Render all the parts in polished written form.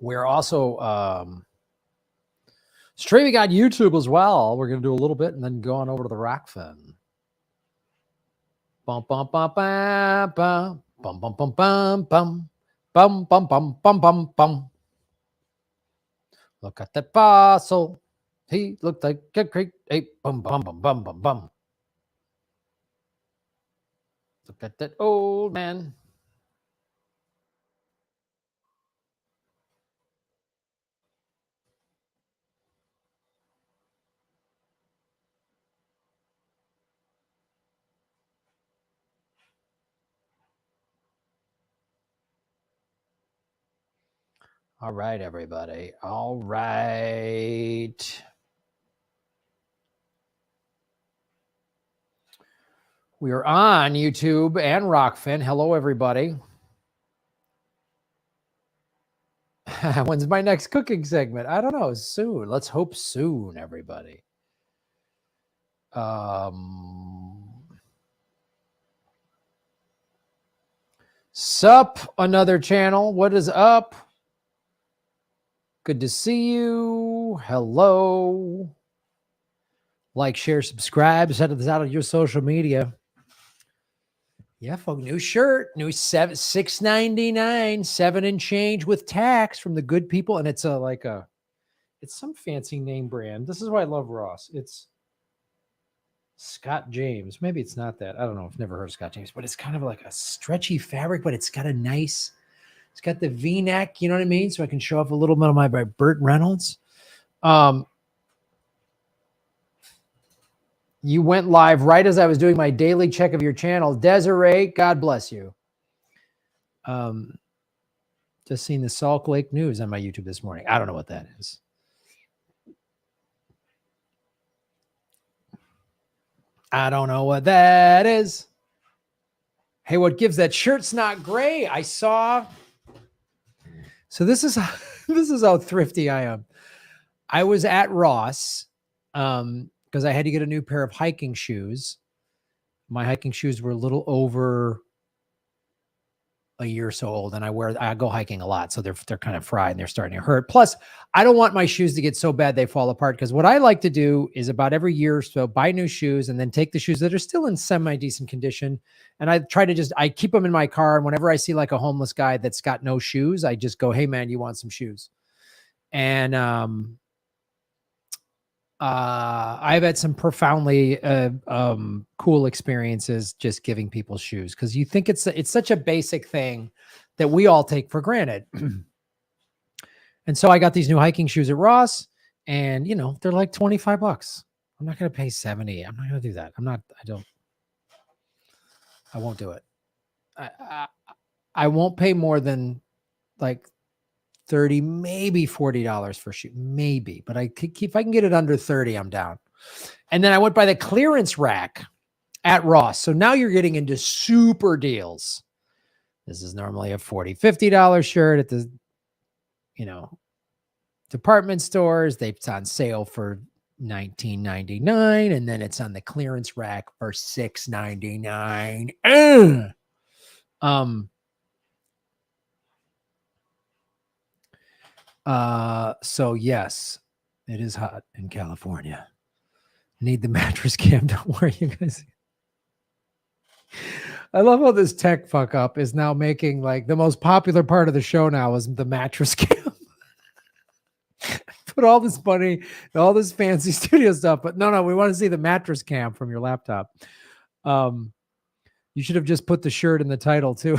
We're also streaming on YouTube as well. We're going to do a little bit and then go on over to the Rockfin. Bum bum bum bum bum bum bum bum bum bum bum bum bum bum bum bum. Look at that fossil. He looked like a great ape. Bum bum bum bum bum bum. Look at that old man. All right, everybody. All right. We are on YouTube and Rockfin. Hello, everybody. When's my next cooking segment? I don't know. Soon. Let's hope soon, everybody. Sup, another channel. What is up? Good to see you. Hello. Like, share, subscribe. Send this out on your social media. Yeah, folks. New shirt. New $6.99. 7 and change with tax from the good people. And it's it's some fancy name brand. This is why I love Ross. It's Scott James. Maybe it's not that. I don't know. I've never heard of Scott James, but it's kind of like a stretchy fabric, but it's got a nice... It's got the V-neck, you know what I mean? So I can show off a little bit of my Burt Reynolds. You went live right as I was doing my daily check of your channel. Desiree, God bless you. Just seen the Salt Lake News on my YouTube this morning. I don't know what that is. I don't know what that is. Hey, what gives that shirt's not gray? I saw... So this is how thrifty I am. I was at Ross because I had to get a new pair of hiking shoes. My hiking shoes were a little over a year or so old, and I go hiking a lot, so they're kind of fried and they're starting to hurt. Plus, I don't want my shoes to get so bad they fall apart, because what I like to do is about every year or so buy new shoes and then take the shoes that are still in semi-decent condition, and I keep them in my car, and whenever I see like a homeless guy that's got no shoes, I just go, hey man, you want some shoes? And I've had some profoundly cool experiences just giving people shoes, because you think it's such a basic thing that we all take for granted. And so I got these new hiking shoes at Ross, and they're like $25. I'm not going to pay 70. I'm not going to do that. I won't do it. I won't pay more than like $30, maybe $40 for shoe, maybe, but if I can get it under 30, I'm down. And then I went by the clearance rack at Ross. So now you're getting into super deals. This is normally a $40, $50 shirt at the, department stores. It's on sale for $19.99, and then it's on the clearance rack for $6.99. So yes, it is hot in California. Need the mattress cam. Don't worry, you guys. I love how this tech fuck up is now making like the most popular part of the show now is the mattress cam. Put all this money, all this fancy studio stuff, but no, we want to see the mattress cam from your laptop. You should have just put the shirt in the title too.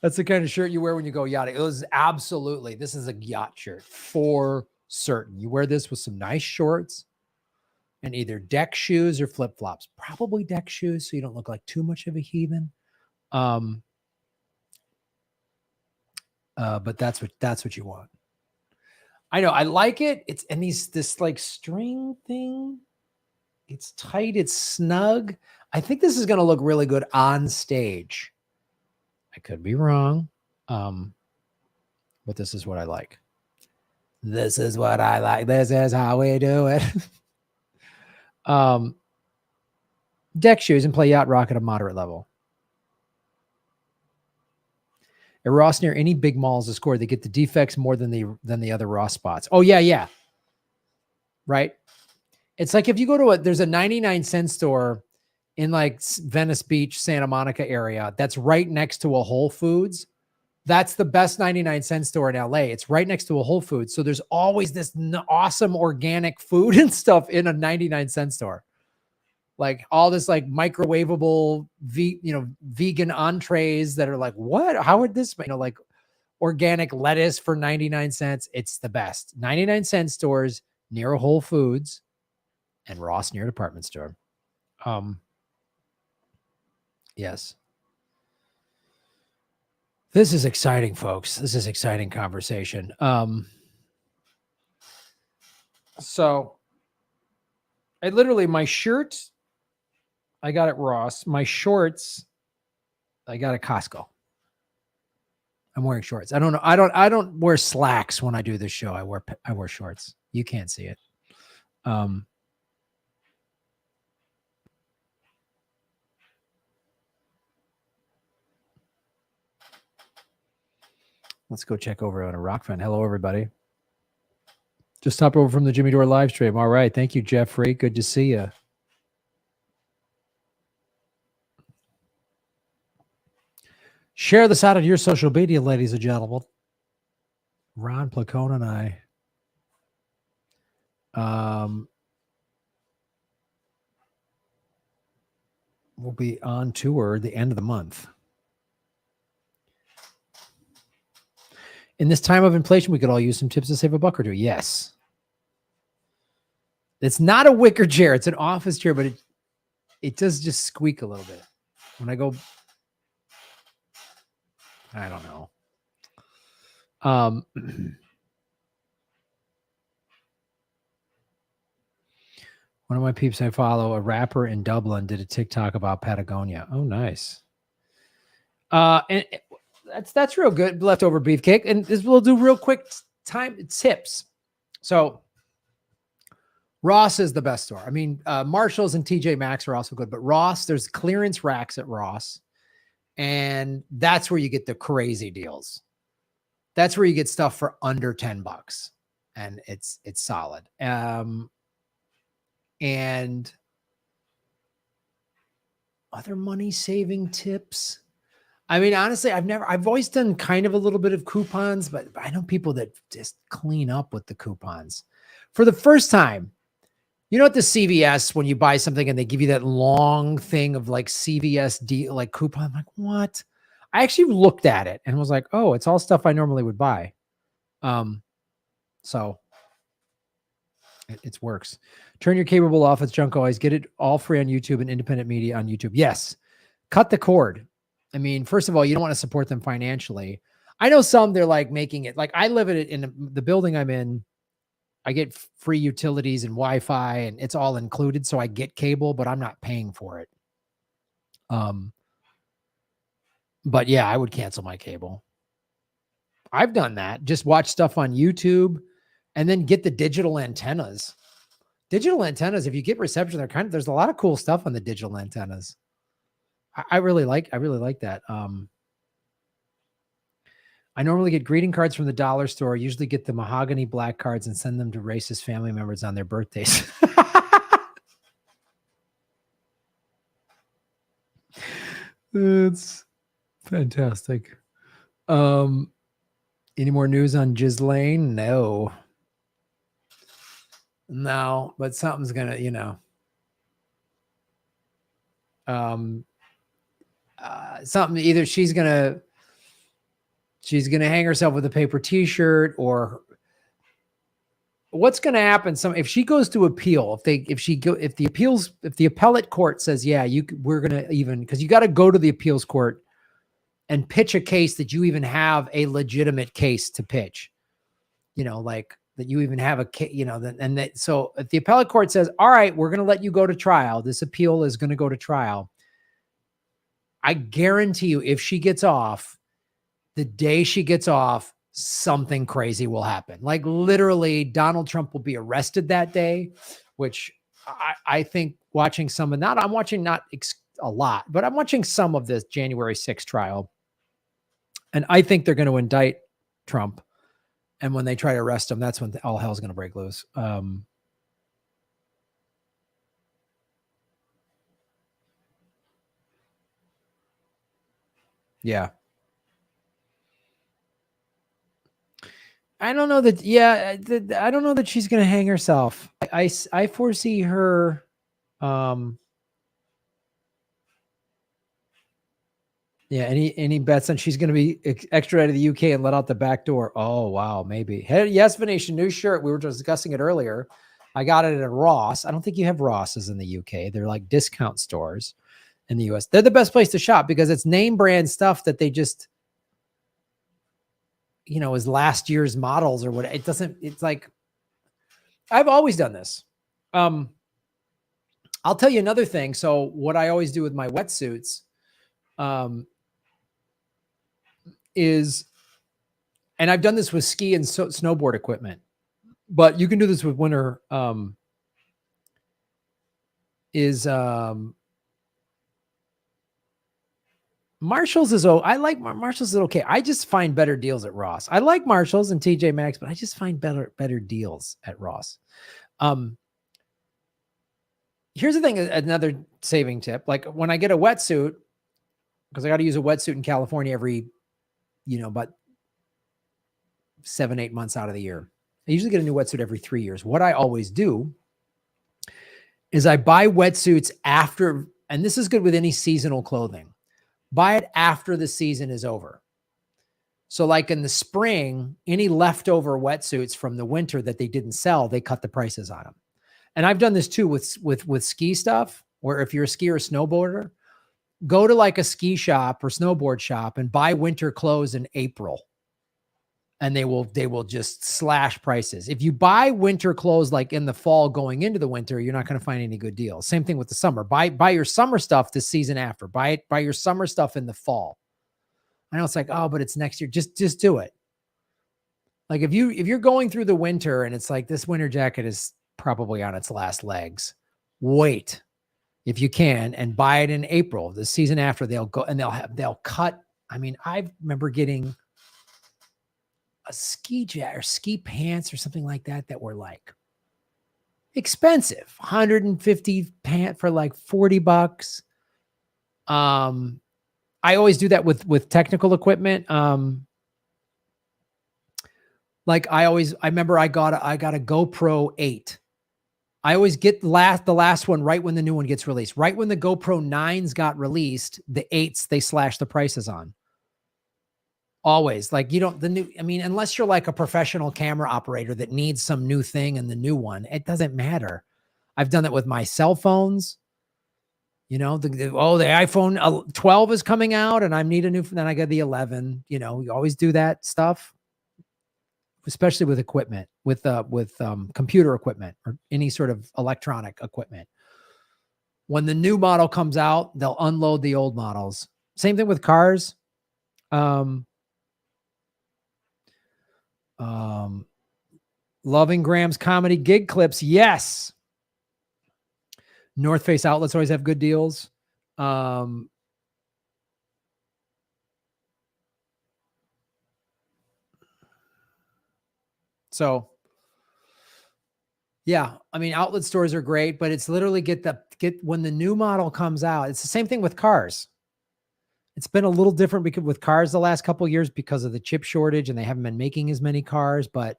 That's the kind of shirt you wear when you go yachting. This is a yacht shirt for certain. You wear this with some nice shorts and either deck shoes or flip-flops. Probably deck shoes so you don't look like too much of a heathen. But that's what you want. I know. I like it. This like string thing. It's tight. It's snug. I think this is going to look really good on stage. I could be wrong. But this is what I like. This is what I like. This is how we do it. Deck shoes and play yacht rock at a moderate level. A Ross near any big mall is a score. They get the defects more than the other Ross spots. Oh yeah. Right. It's like if you go to there's a 99-cent store in like Venice Beach, Santa Monica area that's right next to a Whole Foods. That's the best 99-cent store in LA. It's right next to a Whole Foods. So there's always this awesome organic food and stuff in a 99-cent store. Like all this like microwavable, vegan entrees that are like, what? How would this, like organic lettuce for 99 cents? It's the best. 99-cent stores near a Whole Foods and Ross near a department store. Yes. This is exciting, folks. This is exciting conversation. So I literally, my shirt, I got at Ross. My shorts, I got at Costco. I'm wearing shorts. I don't know. I don't wear slacks when I do this show. I wear shorts. You can't see it. Let's go check over on a rock fan. Hello, everybody. Just hop over from the Jimmy Dore live stream. All right. Thank you, Jeffrey. Good to see you. Share this out on your social media, ladies and gentlemen. Ron Placone and I will be on tour the end of the month. In this time of inflation, we could all use some tips to save a buck or two. Yes. It's not a wicker chair. It's an office chair, but it does just squeak a little bit. When I go, I don't know. One of my peeps I follow, a rapper in Dublin, did a TikTok about Patagonia. Oh, nice. And that's real good. Leftover beefcake. And this we'll do real quick time tips. So Ross is the best store. I mean, Marshalls and TJ Maxx are also good, but Ross, there's clearance racks at Ross. And that's where you get the crazy deals. That's where you get stuff for under $10. And it's solid. And other money saving tips. I mean, honestly, I've always done kind of a little bit of coupons, but I know people that just clean up with the coupons. For the first time, you know, at the CVS, when you buy something and they give you that long thing of like CVS deal, like coupon, I'm like, what? I actually looked at it and was like, oh, it's all stuff I normally would buy. So it works. Turn your cable off. It's junk always. Get it all free on YouTube and independent media on YouTube. Yes. Cut the cord. I mean, first of all, you don't want to support them financially. I know some, they're like making it like I live in the building I'm in. I get free utilities and Wi-Fi and it's all included. So I get cable, but I'm not paying for it. But yeah, I would cancel my cable. I've done that. Just watch stuff on YouTube and then get the digital antennas. Digital antennas, if you get reception, there's a lot of cool stuff on the digital antennas. I really like that. I normally get greeting cards from the dollar store. I usually get the mahogany black cards and send them to racist family members on their birthdays. It's fantastic. Any more news on Ghislaine? No, but something's gonna, something, either she's gonna hang herself with a paper t-shirt, or what's gonna happen. If she goes to appeal, if the appellate court says, yeah, we're gonna because you got to go to the appeals court and pitch a case that you even have a legitimate case to pitch, like that you even have a case, so if the appellate court says, all right, we're going to let you go to trial, this appeal is going to go to trial, I guarantee you, if she gets off, the day she gets off, something crazy will happen. Like literally Donald Trump will be arrested that day, which I think watching some of that, I'm watching not a lot, but I'm watching some of this January 6th trial. And I think they're going to indict Trump. And when they try to arrest him, that's when all hell's going to break loose. Yeah. I don't know that. Yeah. I don't know that she's going to hang herself. I foresee her. Yeah. Any bets on she's going to be extradited to the UK and let out the back door? Oh, wow. Maybe. Hey, yes, Venetian, new shirt. We were discussing it earlier. I got it at Ross. I don't think you have Ross's in the UK. They're like discount stores in the US. They're the best place to shop because it's name brand stuff that they just, is last year's models or what. It doesn't, it's like, I've always done this. I'll tell you another thing. So what I always do with my wetsuits, is, and I've done this with ski and snowboard equipment, but you can do this with winter, Marshall's is, I like Marshall's is okay. I just find better deals at Ross. I like Marshall's and TJ Maxx, but I just find better deals at Ross. Here's the thing, another saving tip. Like when I get a wetsuit, because I got to use a wetsuit in California every, about 7-8 months out of the year. I usually get a new wetsuit every 3 years. What I always do is I buy wetsuits after, and this is good with any seasonal clothing, buy it after the season is over. So like in the spring, any leftover wetsuits from the winter that they didn't sell, they cut the prices on them. And I've done this too with ski stuff, where if you're a skier or snowboarder, go to like a ski shop or snowboard shop and buy winter clothes in April. And they will just slash prices. If you buy winter clothes like in the fall going into the winter, you're not going to find any good deals. Same thing with the summer. Buy your summer stuff the season after. Buy your summer stuff in the fall. I know it's like, oh, but it's next year. Just do it. Like if you're going through the winter and it's like this winter jacket is probably on its last legs, wait if you can and buy it in April. The season after they'll go and they'll cut. I mean, I remember getting a ski jacket or ski pants or something like that were like expensive, 150 pant for like $40. I always do that with technical equipment. Like I remember I got a GoPro 8. I always get the last one right when the new one gets released. Right when the GoPro 9s got released, the 8s they slashed the prices on. Always. Like unless you're like a professional camera operator that needs some new thing and the new one, it doesn't matter. I've done it with my cell phones. The iPhone 12 is coming out and I need a new, then I got the 11, you always do that stuff, especially with equipment, with computer equipment or any sort of electronic equipment. When the new model comes out, they'll unload the old models. Same thing with cars. Loving Graham's comedy gig clips. Yes. North Face outlets always have good deals. So yeah, I mean, outlet stores are great, but it's literally get when the new model comes out. It's the same thing with cars. It's been a little different because with cars the last couple of years because of the chip shortage and they haven't been making as many cars, but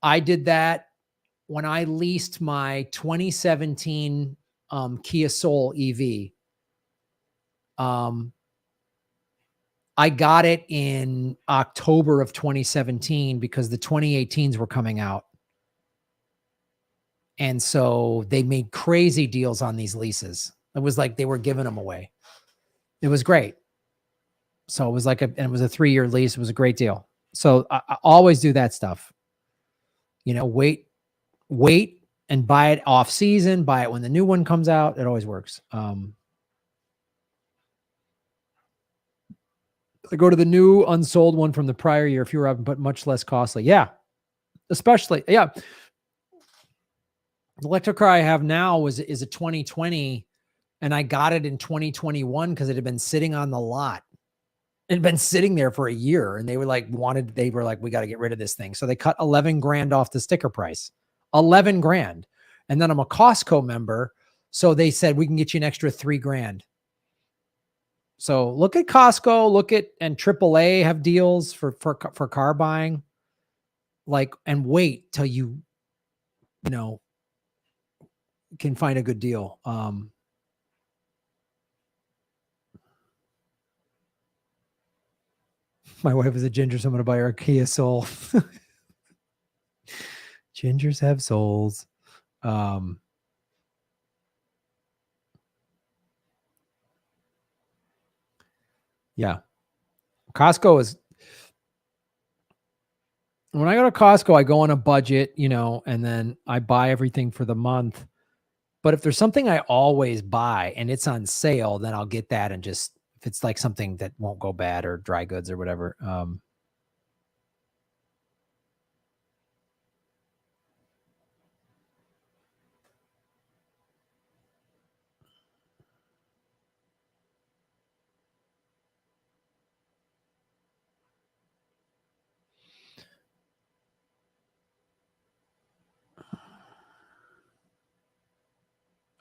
I did that when I leased my 2017 Kia Soul EV. I got it in October of 2017 because the 2018s were coming out. And so they made crazy deals on these leases. It was like they were giving them away. It was great. So it was like it was a 3-year lease. It was a great deal. So I always do that stuff. Wait and buy it off season, buy it when the new one comes out. It always works. I go to the new unsold one from the prior year, fewer of them, but much less costly. Yeah. Especially. Yeah. The electric car I have now is a 2020 and I got it in 2021 because it had been sitting on the lot. It had been sitting there for a year, and they were like, we got to get rid of this thing. So they cut 11 grand off the sticker price, 11 grand. And then I'm a Costco member. So they said, we can get you an extra 3 grand. So look at Costco, and AAA have deals for car buying, and wait till you can find a good deal. My wife is a ginger, so I'm going to buy her a Kia Soul. Gingers have souls. Yeah. Costco is, when I go to Costco, I go on a budget, and then I buy everything for the month. But if there's something I always buy and it's on sale, then I'll get that, and just, if it's like something that won't go bad or dry goods or whatever.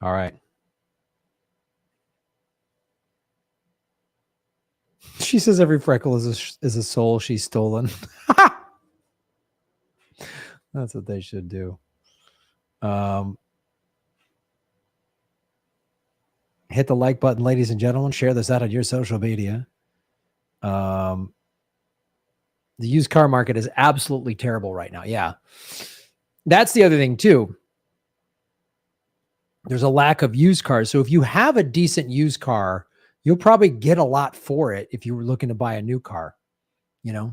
All right. She says every freckle is a soul she's stolen. That's what they should do. Hit the like button, ladies and gentlemen. Share this out on your social media. The used car market is absolutely terrible right now. Yeah. That's the other thing too. There's a lack of used cars. So if you have a decent used car, you'll probably get a lot for it if you were looking to buy a new car, Yeah.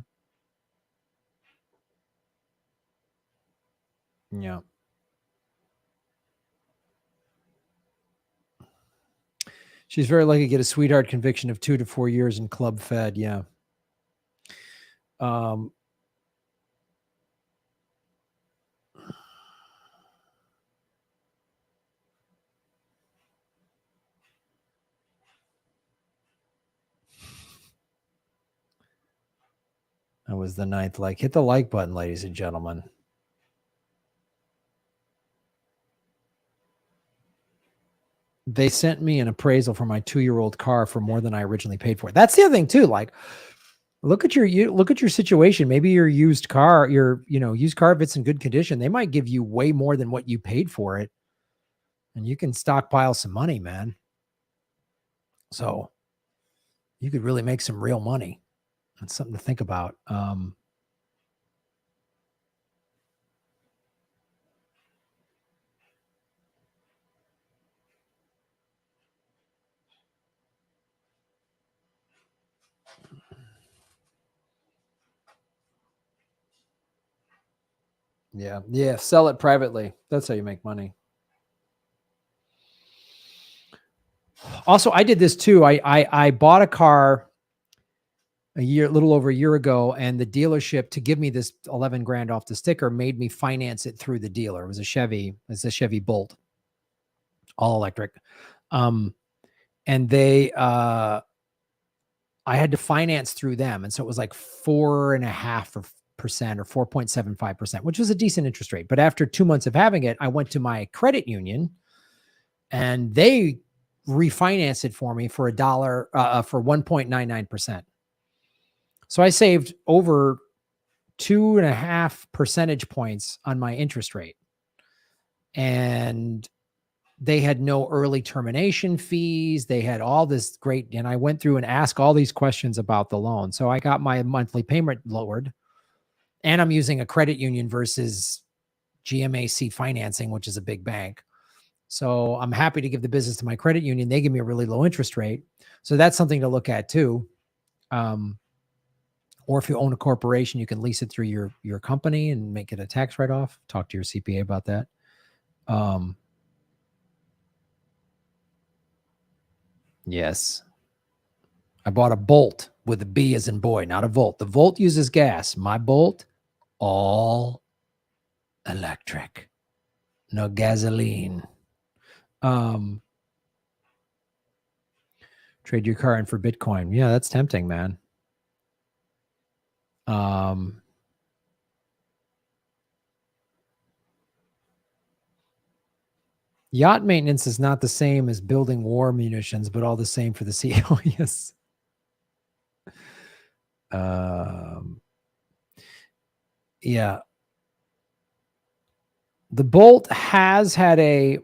She's very lucky to get a sweetheart conviction of 2 to 4 years in club fed. Yeah. That was the 9th like. Hit the like button, ladies and gentlemen. They sent me an appraisal for my 2-year-old car for more than I originally paid for it. That's the other thing too. Look at your situation. Maybe your used car, if it's in good condition, they might give you way more than what you paid for it, and you can stockpile some money, man. So you could really make some real money. That's something to think about. Yeah. Sell it privately. That's how you make money. Also, I did this too. I bought a car a little over a year ago, and the dealership, to give me this 11 grand off the sticker, made me finance it through the dealer. It was a Chevy Bolt, all electric. And they, I had to finance through them. And so it was like 4.5% or 4.75%, which was a decent interest rate. But after 2 months of having it, I went to my credit union, and they refinanced it for me for $1 for 1.99%. So I saved over 2.5 percentage points on my interest rate. And they had no early termination fees. They had all this great, and I went through and asked all these questions about the loan. So I got my monthly payment lowered, and I'm using a credit union versus GMAC financing, which is a big bank. So I'm happy to give the business to my credit union. They give me a really low interest rate. So that's something to look at too. Or if you own a corporation, you can lease it through your company and make it a tax write-off. Talk to your CPA about that. Yes. I bought a Bolt with a B as in boy, not a Volt. The Volt uses gas. My Bolt, all electric. No gasoline. Trade your car in for Bitcoin. Yeah, that's tempting, man. Yacht maintenance is not the same as building war munitions, but all the same for the CEO. Yes. Yeah. The Bolt has had a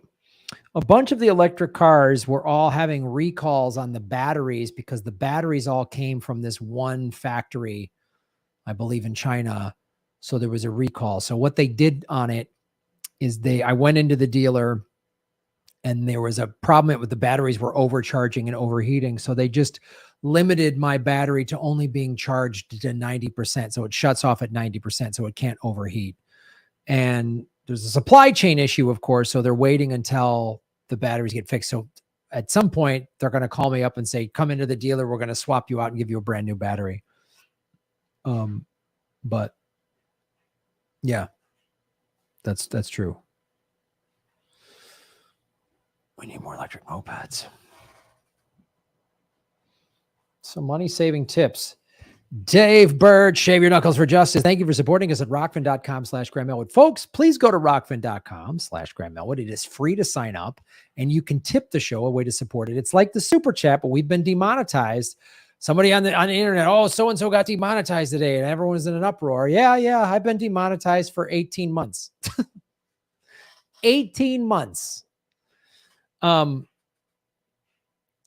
bunch of the electric cars were all having recalls on the batteries because the batteries all came from this one factory, I believe in China. So there was a recall. So what they did on it is I went into the dealer and there was a problem with the batteries were overcharging and overheating. So they just limited my battery to only being charged to 90%. So it shuts off at 90%. So it can't overheat. And there's a supply chain issue, of course. So they're waiting until the batteries get fixed. So at some point they're going to call me up and say, come into the dealer. We're going to swap you out and give you a brand new battery. But yeah, that's true. We need more electric mopeds. Some money-saving tips. Dave Bird, Shave Your Knuckles for Justice. Thank you for supporting us at rockfin.com/Graham Elwood. Folks, please go to rockfin.com/Graham Elwood. It is free to sign up, and you can tip the show, a way to support it. It's like the super chat, but we've been demonetized. Somebody on the internet, oh, so-and-so got demonetized today, and everyone's in an uproar. Yeah, I've been demonetized for 18 months. 18 months.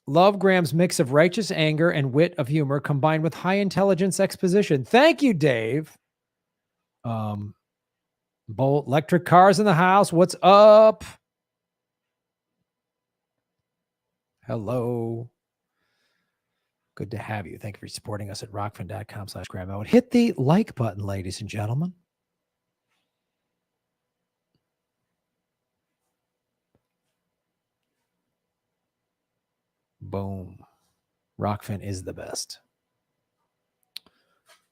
Love Graham's mix of righteous anger and wit of humor combined with high intelligence exposition. Thank you, Dave. Bolt electric cars in the house. What's up? Hello. Good to have you. Thank you for supporting us at rockfin.com/Graham Elwood. Hit the like button, ladies and gentlemen. Boom. Rockfin is the best.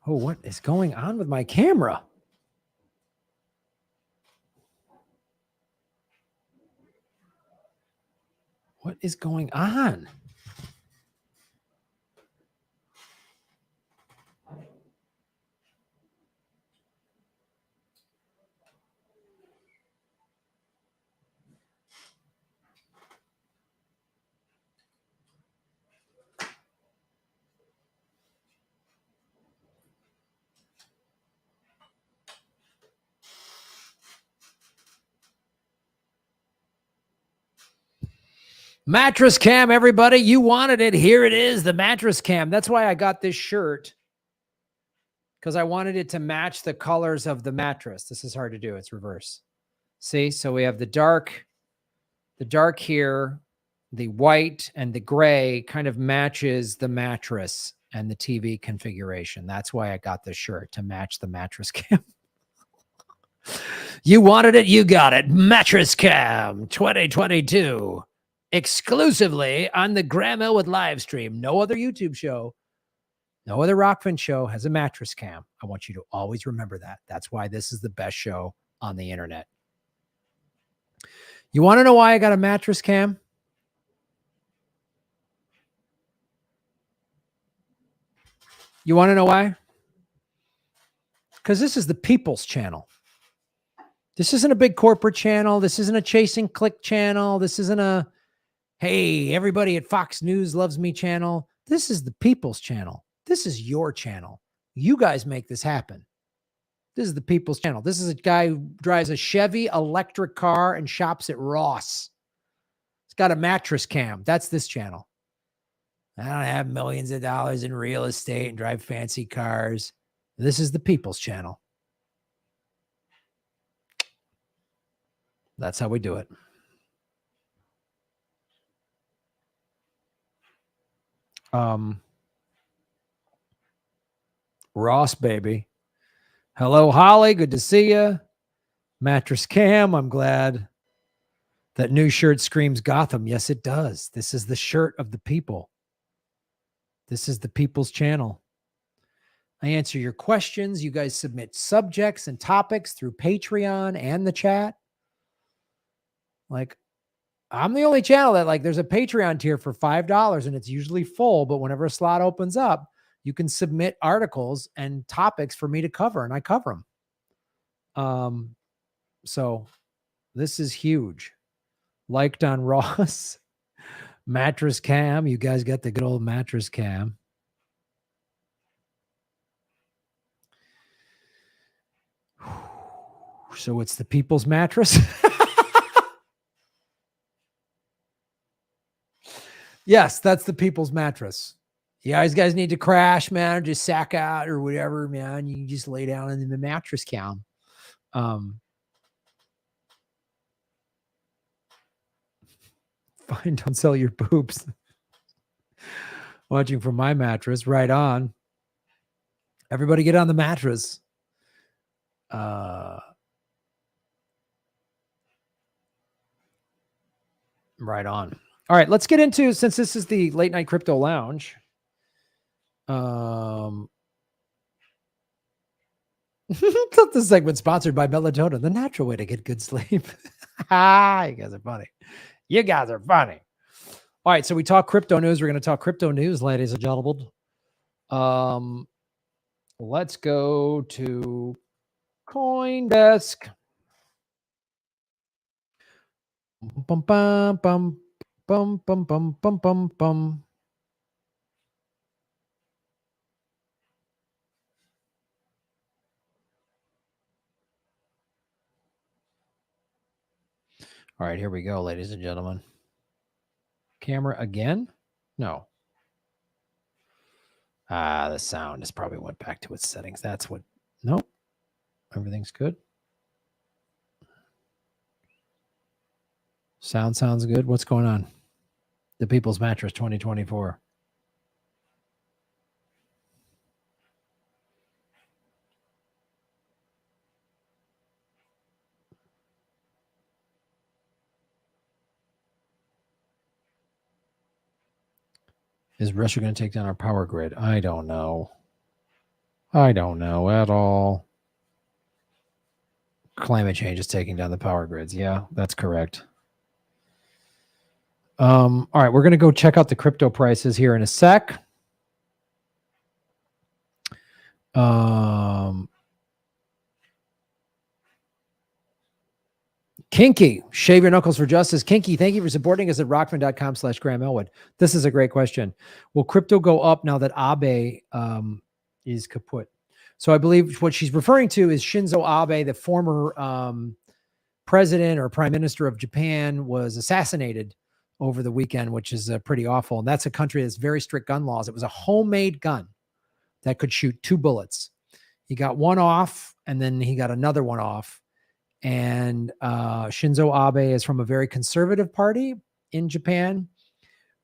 Oh, what is going on with my camera? What is going on? Mattress cam, everybody. You wanted it. Here it is, the mattress cam. That's why I got this shirt, because I wanted it to match the colors of the mattress. This is hard to do. It's reverse. See, so we have the dark here, the white and the gray kind of matches the mattress and the TV configuration. That's why I got this shirt, to match the mattress cam. You wanted it, you got it. Mattress Cam 2022. Exclusively on the Graham Elwood live stream. No other YouTube show, no other Rockfin show has a mattress cam. I want you to always remember that. That's why this is the best show on the internet. You want to know why I got a mattress cam? You want to know why? Because this is the people's channel. This isn't a big corporate channel. This isn't a chasing click channel. This isn't a, hey, everybody at Fox News loves me channel. This is the people's channel. This is your channel. You guys make this happen. This is the people's channel. This is a guy who drives a Chevy electric car and shops at Ross. It's got a mattress cam. That's this channel. I don't have millions of dollars in real estate and drive fancy cars. This is the people's channel. That's how we do it. Ross, baby. Hello, Holly. Good to see you. Mattress Cam. I'm glad that new shirt screams Gotham. Yes, it does. This is the shirt of the people. This is the people's channel. I answer your questions. You guys submit subjects and topics through Patreon and the chat. Like, I'm the only channel that, like, there's a Patreon tier for $5 and it's usually full, but whenever a slot opens up, You can submit articles and topics for me to cover, and I cover them. So this is huge. Liked on Ross. Mattress Cam. You guys got the good old Mattress Cam. So it's the people's mattress. Yes, that's the people's mattress. You guys need to crash, man, or just sack out or whatever, man. You can just lay down in the Mattress Cam. Fine, don't sell your boobs. Watching from my mattress, right on. Everybody get on the mattress. Right on. All right, let's get into, since this is the Late Night Crypto Lounge. The segment sponsored by Melatonin, the natural way to get good sleep. You guys are funny. You guys are funny. All right, so we talk crypto news. We're going to talk crypto news, ladies and gentlemen. Let's go to CoinDesk. Bum, bum, bum, bum, bum, bum, bum, bum, bum. All right, here we go, ladies and gentlemen. Camera again? No. The sound is probably went back to its settings. That's what. Nope. Everything's good. Sound sounds good. What's going on? The People's Mattress 2024. Is Russia going to take down our power grid? I don't know. I don't know at all. Climate change is taking down the power grids. Yeah, that's correct. All right, we're going to go check out the crypto prices here in a sec. Kinky, shave your knuckles for justice. Kinky, thank you for supporting us at rockman.com/Graham Elwood. This is a great question. Will crypto go up now that Abe is kaput? So I believe what she's referring to is Shinzo Abe, the former president or prime minister of Japan, was assassinated over the weekend, which is pretty awful. And that's a country that's very strict gun laws. It was a homemade gun that could shoot 2 bullets. He got one off, and then he got another one off. And Shinzo Abe is from a very conservative party in Japan,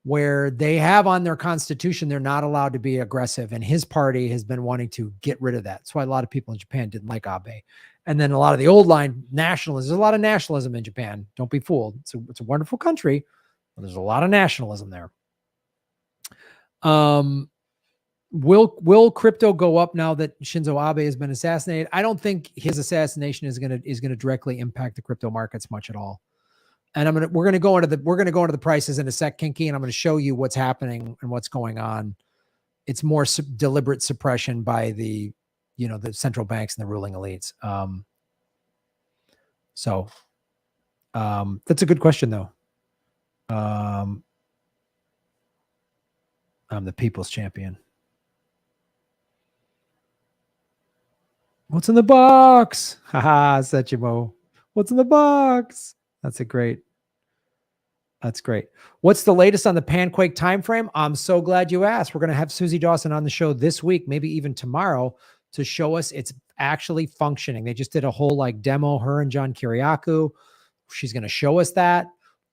where they have on their constitution, they're not allowed to be aggressive. And his party has been wanting to get rid of that. That's why a lot of people in Japan didn't like Abe. And then a lot of the old line nationalists, there's a lot of nationalism in Japan. Don't be fooled. It's a wonderful country, but there's a lot of nationalism there. Will crypto go up now that Shinzo Abe has been assassinated? I don't think his assassination is going to directly impact the crypto markets much at all. And we're going to go into the prices in a sec, Kinky, and I'm going to show you what's happening and what's going on. It's more deliberate suppression by the central banks and the ruling elites. That's a good question though. I'm the people's champion. What's in the box? Haha, Sechimo. What's in the box? That's great. What's the latest on the Panquake time frame? I'm so glad you asked. We're going to have Susie Dawson on the show this week, maybe even tomorrow, to show us it's actually functioning. They just did a whole demo, her and John Kiriakou. She's going to show us that.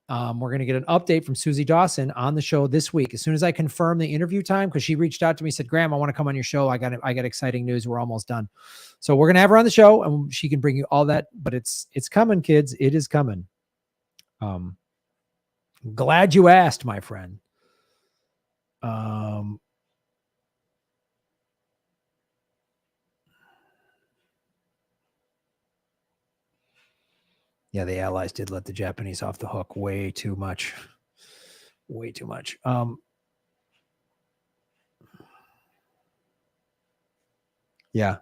We're going to get an update from Susie Dawson on the show this week. As soon as I confirm the interview time, because she reached out to me, said, Graham, I want to come on your show. I got exciting news. We're almost done. So we're going to have her on the show and she can bring you all that, but it's coming, kids. It is coming. Glad you asked, my friend. Yeah, the Allies did let the Japanese off the hook way too much. Way too much. Yeah.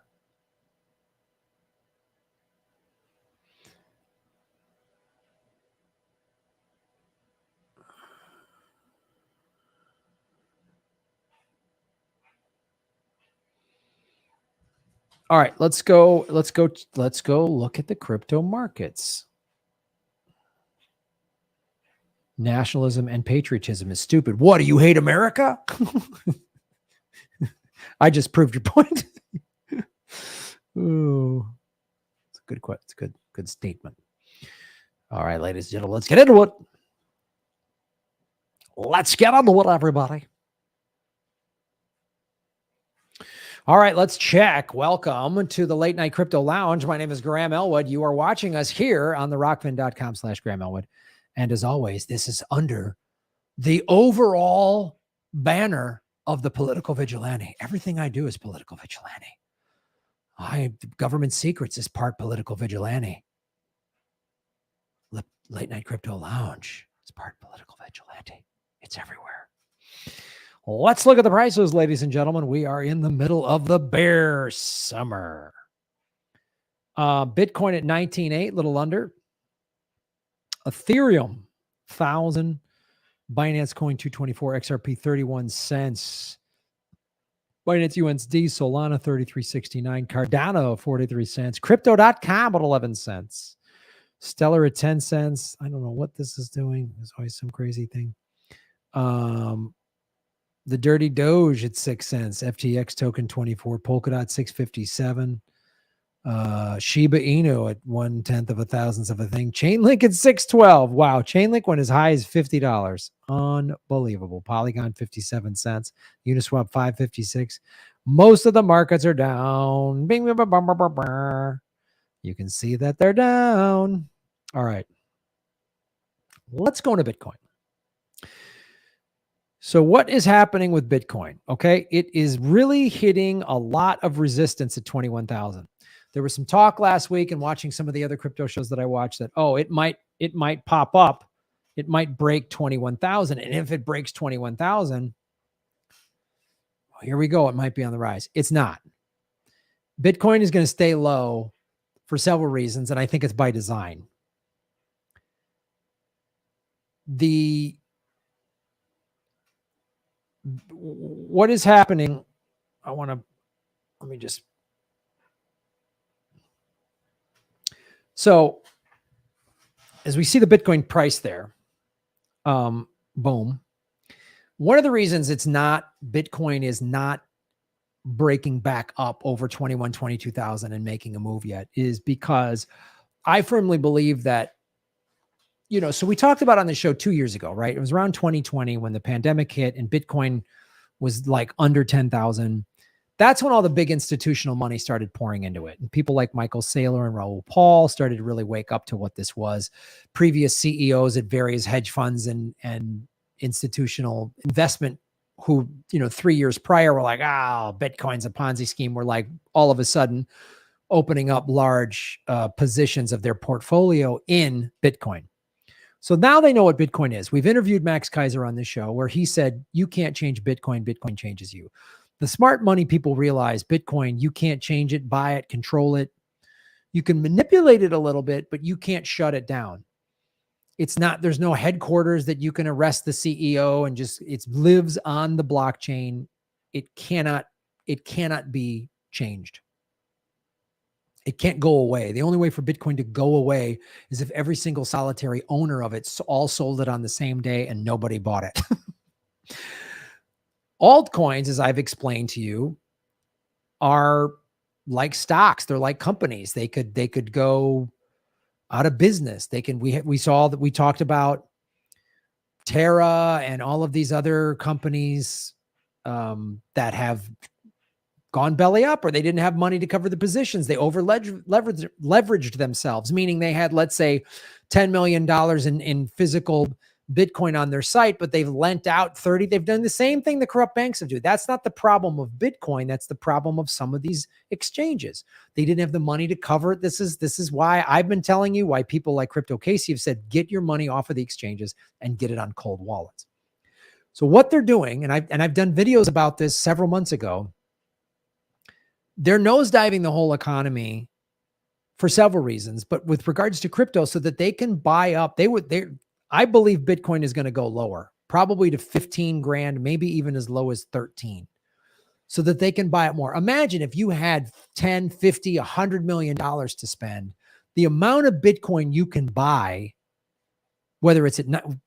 All right, let's go look at the crypto markets. Nationalism and patriotism is stupid. What, do you hate America? I just proved your point. Ooh, it's a good question. It's a good statement. All right, ladies and gentlemen, let's get into it. Let's get into it, everybody. All right, let's check. Welcome to the Late Night Crypto Lounge. My name is Graham Elwood. You are watching us here on the rockfin.com/Graham Elwood. And as always, this is under the overall banner of the Political Vigilante. Everything I do is Political Vigilante. Government Secrets is part Political Vigilante. Late Night Crypto Lounge is part Political Vigilante. It's everywhere. Let's look at the prices, ladies and gentlemen. We are in the middle of the bear summer. Bitcoin at 19.8, little under. Ethereum, 1,000. Binance Coin, 224. XRP, 31 cents. Binance USD, Solana, 33.69. Cardano, 43 cents. Crypto.com at 11 cents. Stellar at 10 cents. I don't know what this is doing. There's always some crazy thing. The Dirty Doge at 6 cents. FTX token 24. Polkadot 657. Shiba Inu at 1/10 of a thousandth of a thing. Chainlink at 612. Wow. Chainlink went as high as $50. Unbelievable. Polygon 57 cents. Uniswap 556. Most of the markets are down. Bing, bing, bing, bing, bing, bing, bing. You can see that they're down. All right. Let's go into Bitcoin. So what is happening with Bitcoin? Okay. It is really hitting a lot of resistance at 21,000. There was some talk last week and watching some of the other crypto shows that I watched that, it might pop up. It might break 21,000. And if it breaks 21,000, here we go. It might be on the rise. It's not. Bitcoin is going to stay low for several reasons. And I think it's by design. What is happening? So as we see the Bitcoin price there, boom. One of the reasons Bitcoin is not breaking back up over 22,000 and making a move yet is because I firmly believe that, so we talked about on the show 2 years ago, right? It was around 2020 when the pandemic hit and Bitcoin was like under 10,000. That's when all the big institutional money started pouring into it. And people like Michael Saylor and Raoul Pal started to really wake up to what this was. Previous CEOs at various hedge funds and institutional investment who, 3 years prior were like, Bitcoin's a Ponzi scheme. Were like all of a sudden opening up large positions of their portfolio in Bitcoin. So now they know what Bitcoin is. We've interviewed Max Kaiser on this show where he said, you can't change Bitcoin. Bitcoin changes you. The smart money people realize Bitcoin, you can't change it, buy it, control it. You can manipulate it a little bit, but you can't shut it down. There's no headquarters that you can arrest the CEO and it lives on the blockchain. It cannot be changed. It can't go away. The only way for Bitcoin to go away is if every single solitary owner of it all sold it on the same day and nobody bought it. Altcoins, as I've explained to you, are like stocks. They're like companies. They could go out of business. We saw that we talked about Terra and all of these other companies that have gone belly up, or they didn't have money to cover the positions. They leveraged themselves, meaning they had, let's say, $10 million in physical Bitcoin on their site, but they've lent out 30. They've done the same thing the corrupt banks have done. That's not the problem of Bitcoin. That's the problem of some of these exchanges. They didn't have the money to cover it. This is why I've been telling you why people like Crypto Casey have said, get your money off of the exchanges and get it on cold wallets. So what they're doing, and I've done videos about this several months ago, they're nosediving the whole economy for several reasons, but with regards to crypto, so that they can buy up, I believe Bitcoin is going to go lower, probably to 15 grand, maybe even as low as 13, so that they can buy it more. Imagine if you had 10, 50, $100 million to spend, the amount of Bitcoin you can buy, whether it's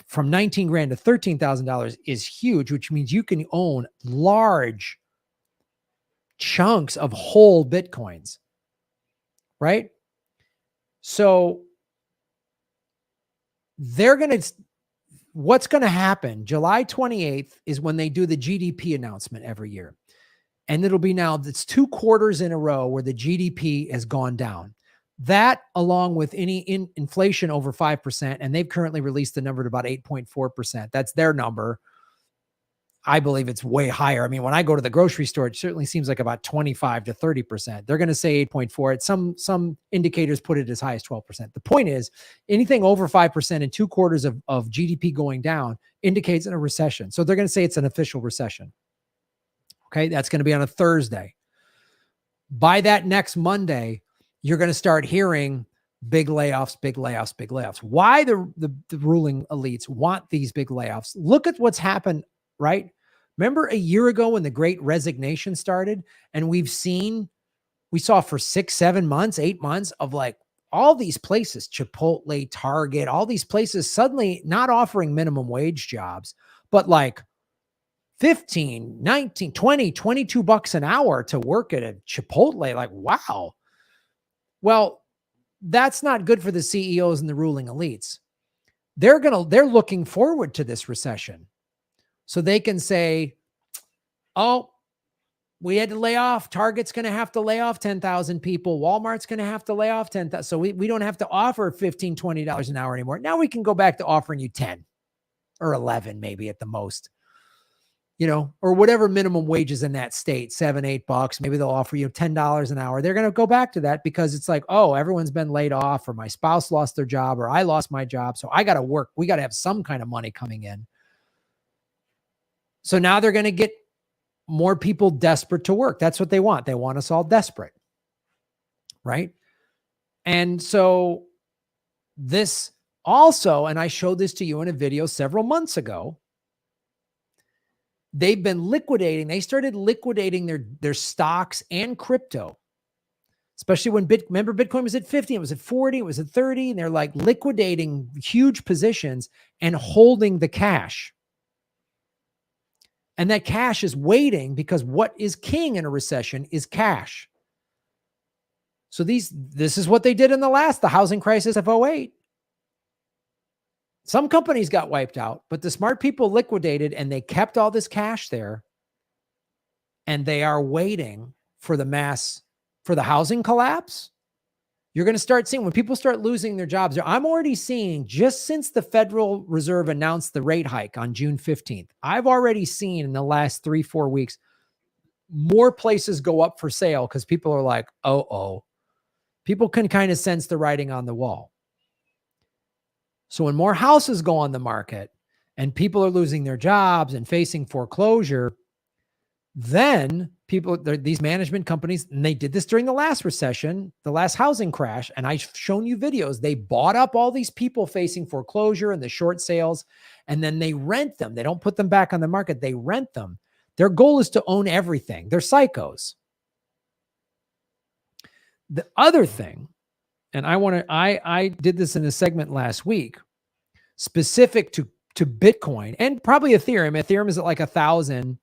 from 19 grand to $13,000, is huge, which means you can own large chunks of whole Bitcoins, right? So what's going to happen? July 28th is when they do the GDP announcement every year. And it'll be it's 2 quarters in a row where the GDP has gone down. That, along with any inflation over 5%, and they've currently released the number to about 8.4%. That's their number. I believe it's way higher. I mean, when I go to the grocery store, it certainly seems like about 25 to 30%. They're going to say 8.4. Some indicators put it as high as 12%. The point is, anything over 5% in 2 quarters of GDP going down indicates a recession. So they're going to say it's an official recession. Okay, that's going to be on a Thursday. By that next Monday, you're going to start hearing big layoffs, big layoffs, big layoffs. Why the ruling elites want these big layoffs? Look at what's happened, right? Remember a year ago when the Great Resignation started, and we saw for 6, 7 months, 8 months of like all these places, Chipotle, Target, all these places suddenly not offering minimum wage jobs, but like 15, 19, 20, 22 bucks an hour to work at a Chipotle. Like, wow. Well, that's not good for the CEOs and the ruling elites. They're looking forward to this recession, so they can say, oh, we had to lay off. Target's going to have to lay off 10,000 people. Walmart's going to have to lay off 10,000. So we don't have to offer $15, $20 an hour anymore. Now we can go back to offering you 10 or 11, maybe at the most, or whatever minimum wages in that state, $7, $8. Maybe they'll offer you $10 an hour. They're going to go back to that because it's like, oh, everyone's been laid off, or my spouse lost their job, or I lost my job. So I got to work. We got to have some kind of money coming in. So now they're going to get more people desperate to work. That's what they want. They want us all desperate. Right. And so this also, and I showed this to you in a video several months ago, they've been liquidating. They started liquidating their stocks and crypto, especially when remember Bitcoin was at 50, it was at 40, it was at 30. And they're like liquidating huge positions and holding the cash. And that cash is waiting, because what is king in a recession is cash. So this is what they did in the housing crisis of 2008. Some companies got wiped out, but the smart people liquidated, and they kept all this cash there. And they are waiting for the housing collapse. You're going to start seeing, when people start losing their jobs, I'm already seeing, just since the Federal Reserve announced the rate hike on June 15th, I've already seen in the last 3-4 weeks, more places go up for sale, because people are like, oh, people can kind of sense the writing on the wall. So when more houses go on the market and people are losing their jobs and facing foreclosure, then these management companies, and they did this during the last recession, the last housing crash, and I've shown you videos, they bought up all these people facing foreclosure and the short sales, and then they rent them. They don't put them back on the market. They rent them. Their goal is to own everything. They're psychos. The other thing, and I did this in a segment last week, specific to Bitcoin and probably Ethereum. Ethereum is at like 1,000.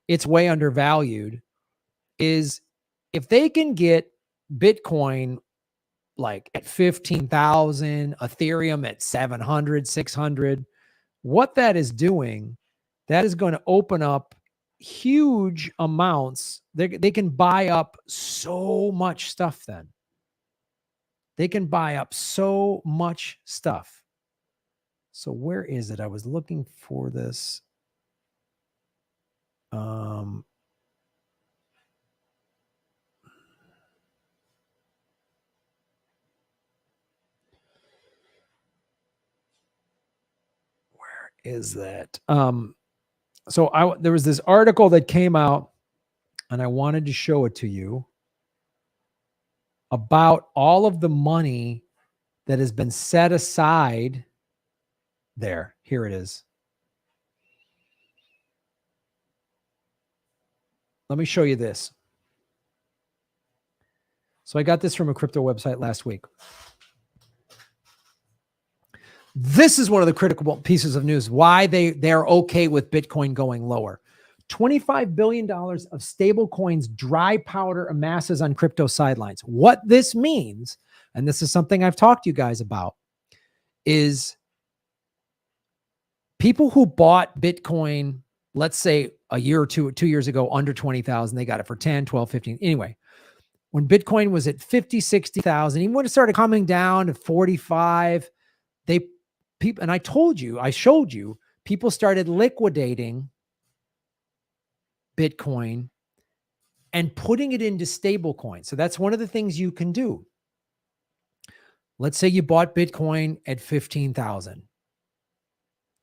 It's way undervalued. Is if they can get Bitcoin like at 15,000, Ethereum at 700, 600, what that is doing, that is going to open up huge amounts. They can buy up so much stuff then. They can buy up so much stuff. So where is it? I was looking for this. Where is that? So there was this article that came out, and I wanted to show it to you. about all of the money that has been set aside there. Here it is. Let me show you this. So I got this from a crypto website last week. This is one of the critical pieces of news, why they're okay with Bitcoin going lower. $25 billion of stable coins, dry powder amasses on crypto sidelines. What this means, and this is something I've talked to you guys about, is people who bought Bitcoin, let's say a year or 2 years ago, under 20,000, they got it for 10, 12, 15. Anyway, when Bitcoin was at 50, 60,000, even when it started coming down to 45, people, and I showed you, people started liquidating Bitcoin and putting it into stable coins. So that's one of the things you can do. Let's say you bought Bitcoin at 15,000.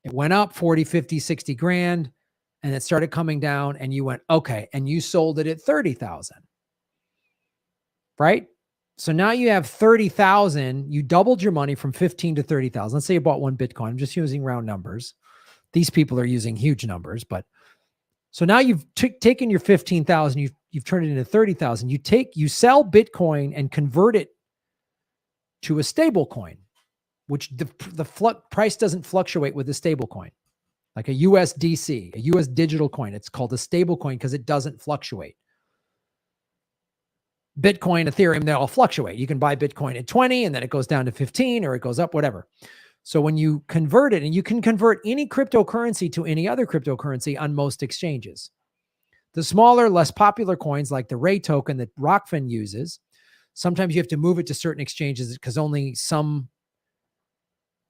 It went up 40, 50, 60 grand, and it started coming down, and you went, okay, and you sold it at 30,000. Right? So now you have 30,000, you doubled your money from 15 to 30,000. Let's say you bought one Bitcoin. I'm just using round numbers. These people are using huge numbers, but so now you've taken your 15,000, you've turned it into 30,000. You sell Bitcoin and convert it to a stable coin, which the price doesn't fluctuate with the stable coin, like a USDC, a US digital coin. It's called a stable coin because it doesn't fluctuate. Bitcoin, Ethereum, they all fluctuate. You can buy Bitcoin at 20 and then it goes down to 15 or it goes up, whatever. So when you convert it, and you can convert any cryptocurrency to any other cryptocurrency on most exchanges. The smaller, less popular coins like the Ray token that Rockfin uses, sometimes you have to move it to certain exchanges because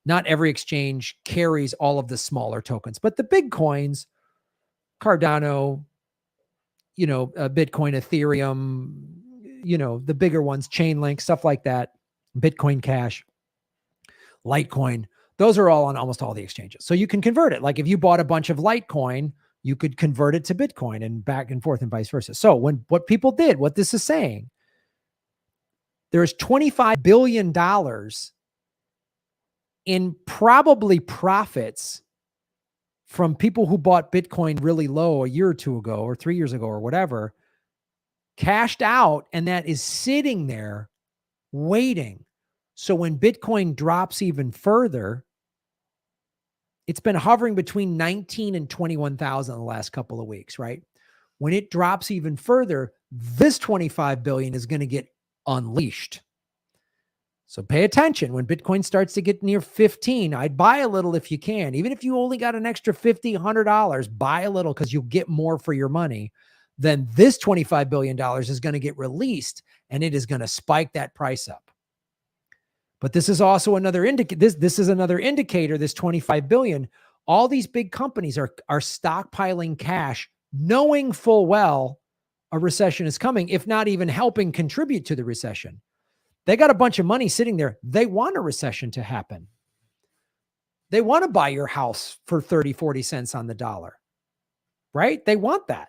not every exchange carries all of the smaller tokens. But the big coins, Cardano, Bitcoin, Ethereum, the bigger ones, Chainlink, stuff like that, Bitcoin Cash, Litecoin, those are all on almost all the exchanges. So you can convert it. Like if you bought a bunch of Litecoin, you could convert it to Bitcoin and back and forth and vice versa. So what people did, what this is saying, there's $25 billion in probably profits from people who bought Bitcoin really low a year or two ago or 3 years ago or whatever, cashed out, and that is sitting there waiting. So when Bitcoin drops even further, it's been hovering between 19 and 21,000 the last couple of weeks, right? When it drops even further, this 25 billion is going to get unleashed. So pay attention. When Bitcoin starts to get near 15, I'd buy a little if you can. Even if you only got an extra $50, $100, buy a little because you'll get more for your money. Then this $25 billion is going to get released and it is going to spike that price up. But this is also another indicator. This is another indicator, this 25 billion. All these big companies are stockpiling cash, knowing full well a recession is coming, if not even helping contribute to the recession. They got a bunch of money sitting there. They want a recession to happen. They want to buy your house for 30, 40 cents on the dollar, right? They want that.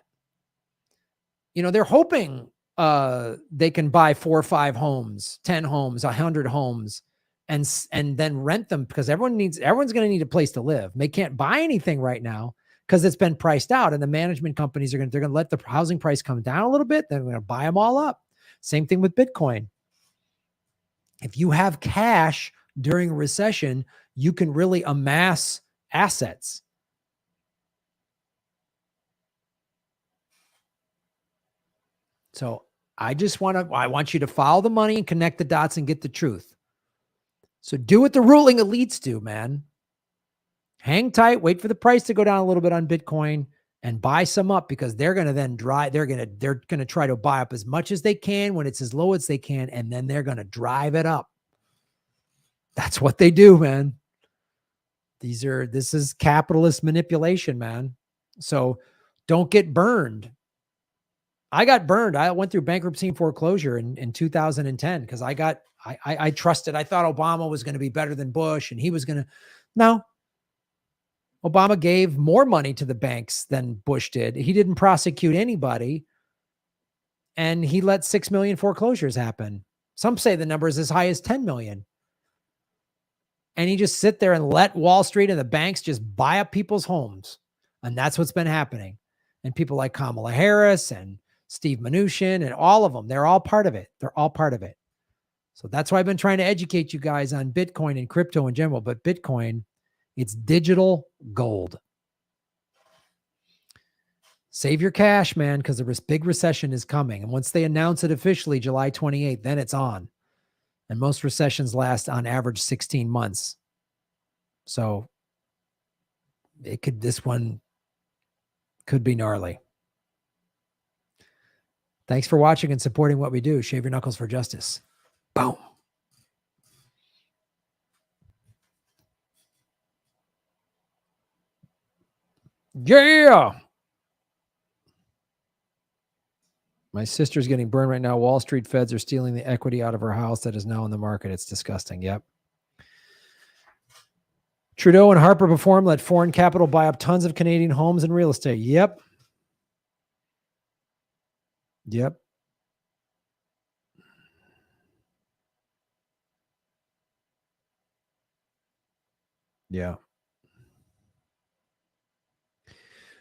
They're hoping they can buy 4 or 5 homes, 10 homes, 100 homes, and then rent them because everyone's going to need a place to live. They can't buy anything right now because it's been priced out, and the management companies they're going to let the housing price come down a little bit. They're going to buy them all up. Same thing with Bitcoin. If you have cash during a recession, you can really amass assets. So I want you to follow the money and connect the dots and get the truth. So do what the ruling elites do, man. Hang tight, wait for the price to go down a little bit on Bitcoin and buy some up because they're going to then they're going to try to buy up as much as they can when it's as low as they can. And then they're going to drive it up. That's what they do, man. This is capitalist manipulation, man. So don't get burned. I got burned. I went through bankruptcy and foreclosure in 2010 because I trusted. I thought Obama was going to be better than Bush and he was going to. No. Obama gave more money to the banks than Bush did. He didn't prosecute anybody. And he let 6 million foreclosures happen. Some say the number is as high as 10 million. And you just sit there and let Wall Street and the banks just buy up people's homes. And that's what's been happening. And people like Kamala Harris and Steve Mnuchin and all of them, they're all part of it. They're all part of it. So that's why I've been trying to educate you guys on Bitcoin and crypto in general. But Bitcoin, it's digital gold. Save your cash, man, because the big recession is coming. And once they announce it officially, July 28th, then it's on. And most recessions last on average 16 months. So this one could be gnarly. Thanks for watching and supporting what we do. Shave your knuckles for justice. Boom. Yeah. My sister's getting burned right now. Wall Street feds are stealing the equity out of her house that is now in the market. It's disgusting. Yep. Trudeau and Harper perform, let foreign capital buy up tons of Canadian homes and real estate. Yep. Yep. Yeah.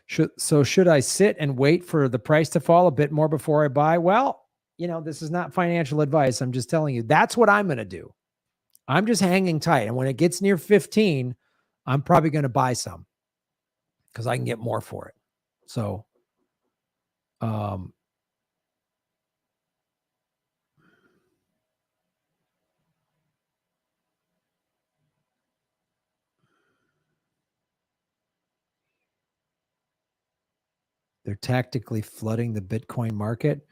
Should I sit and wait for the price to fall a bit more before I buy? Well, this is not financial advice. I'm just telling you, that's what I'm going to do. I'm just hanging tight. And when it gets near 15, I'm probably going to buy some because I can get more for it. So, they're tactically flooding the Bitcoin market.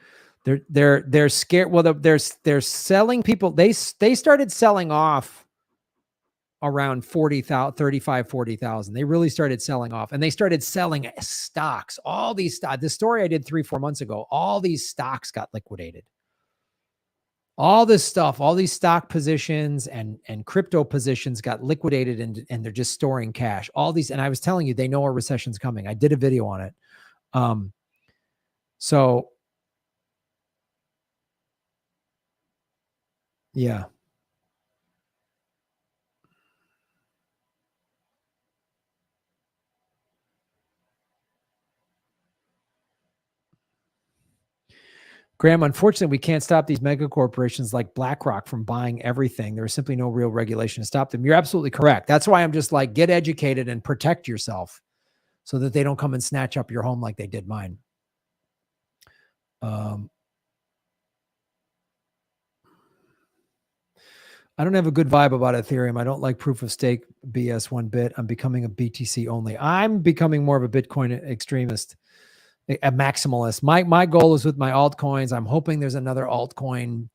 They're scared. Well, they're selling people. They started selling off around 40,000, 35, 40,000. They really started selling off, and they started selling stocks. All these stocks. The story I did 3-4 months ago. All these stocks got liquidated. All this stuff, all these stock positions and crypto positions got liquidated, and they're just storing cash. All these, and I was telling you, they know a recession's coming. I did a video on it. So yeah. Graham, unfortunately, we can't stop these mega corporations like BlackRock from buying everything. There is simply no real regulation to stop them. You're absolutely correct. That's why I'm just like, get educated and protect yourself so that they don't come and snatch up your home like they did mine. I don't have a good vibe about Ethereum. I don't like proof of stake BS one bit. I'm becoming a BTC only. I'm becoming more of a Bitcoin extremist, a maximalist. My goal is with my altcoins. I'm hoping there's another altcoin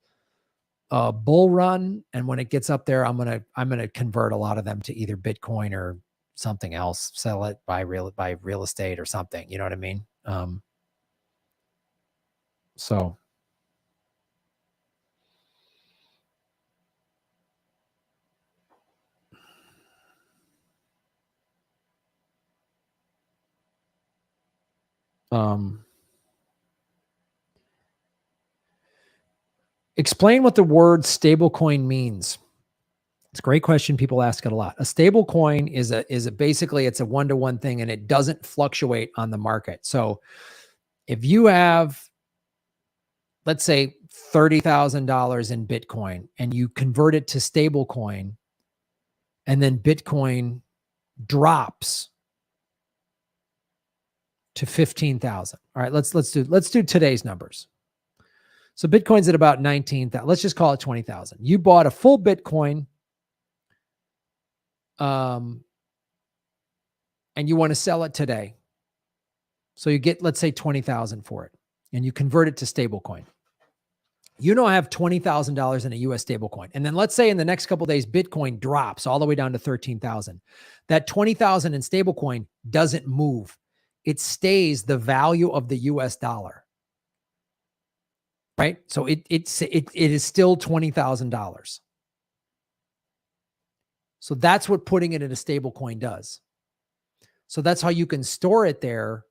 bull run, and when it gets up there, I'm gonna convert a lot of them to either Bitcoin or something else. Sell it, buy real estate or something. You know what I mean? So. Explain what the word stablecoin means. It's a great question. People ask it a lot. A stablecoin is basically it's a one-to-one thing, and it doesn't fluctuate on the market. So if you have, let's say, $30,000 in Bitcoin and you convert it to stablecoin, and then Bitcoin drops to 15,000. All right, let's do today's numbers. So Bitcoin's at about 19,000. Let's just call it 20,000. You bought a full Bitcoin, and you want to sell it today. So you get, let's say, 20,000 for it, and you convert it to stablecoin. You now have $20,000 in a US stablecoin. And then let's say in the next couple of days, Bitcoin drops all the way down to 13,000. That 20,000 in stablecoin doesn't move. It stays the value of the US dollar. Right? So it is still $20,000. So that's what putting it in a stable coin does. So that's how you can store it there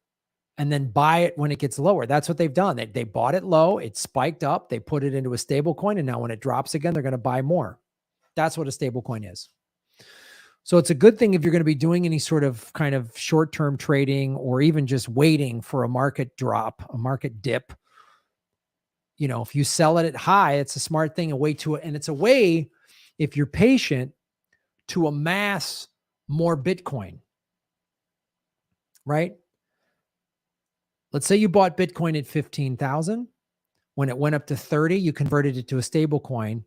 and then buy it when it gets lower. That's what they've done. They bought it low, it spiked up, they put it into a stable coin, and now when it drops again, they're going to buy more. That's what a stable coin is. So it's a good thing if you're going to be doing any sort of kind of short-term trading or even just waiting for a market drop, a market dip. You know, if you sell it at high, it's a smart thing, and it's a way, if you're patient, to amass more Bitcoin, right? Let's say you bought Bitcoin at 15,000. When it went up to 30, you converted it to a stable coin.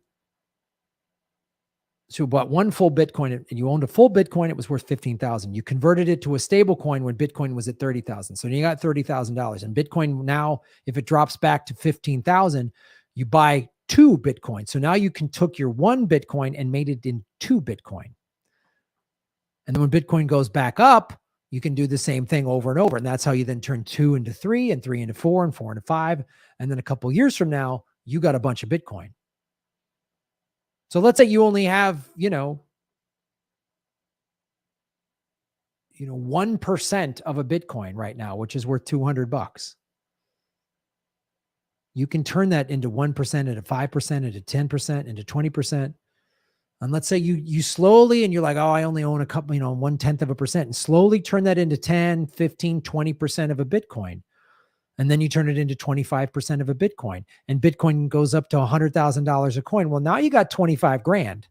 So you bought one full Bitcoin and you owned a full Bitcoin. It was worth 15,000. You converted it to a stable coin when Bitcoin was at 30,000. So you got $30,000. And Bitcoin now, if it drops back to 15,000, you buy 2 Bitcoin. So now you took your 1 Bitcoin and made it in 2 Bitcoin. And then when Bitcoin goes back up, you can do the same thing over and over. And that's how you then turn 2 into 3 and 3 into 4 and 4 into 5. And then a couple of years from now, you got a bunch of Bitcoin. So let's say you only have, 1% of a Bitcoin right now, which is worth $200. You can turn that into 1%, into 5%, into 10%, into 20%. And let's say you slowly, and you're like, oh, I only own a couple, 0.1%, and slowly turn that into 10, 15, 20% of a Bitcoin. And then you turn it into 25% of a Bitcoin, and Bitcoin goes up to $100,000 a coin. Well, now you got 25 grand.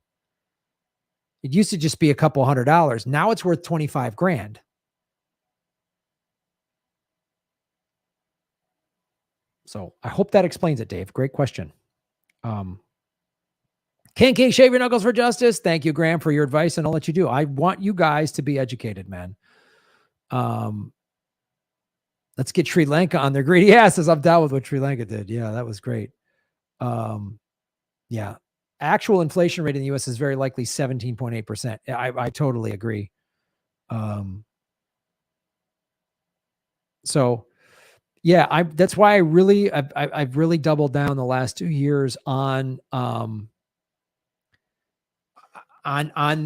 It used to just be a couple $100. Now it's worth 25 grand. So I hope that explains it, Dave. Great question. K&K, shave your knuckles for justice. Thank you, Graham, for your advice and all that you do. I want you guys to be educated, man. Let's get Sri Lanka on their greedy asses. I'm down with what Sri Lanka did. Yeah, that was great. Yeah. Actual inflation rate in the U.S. is very likely 17.8%. I totally agree. So, yeah, that's why I've really doubled down the last 2 years on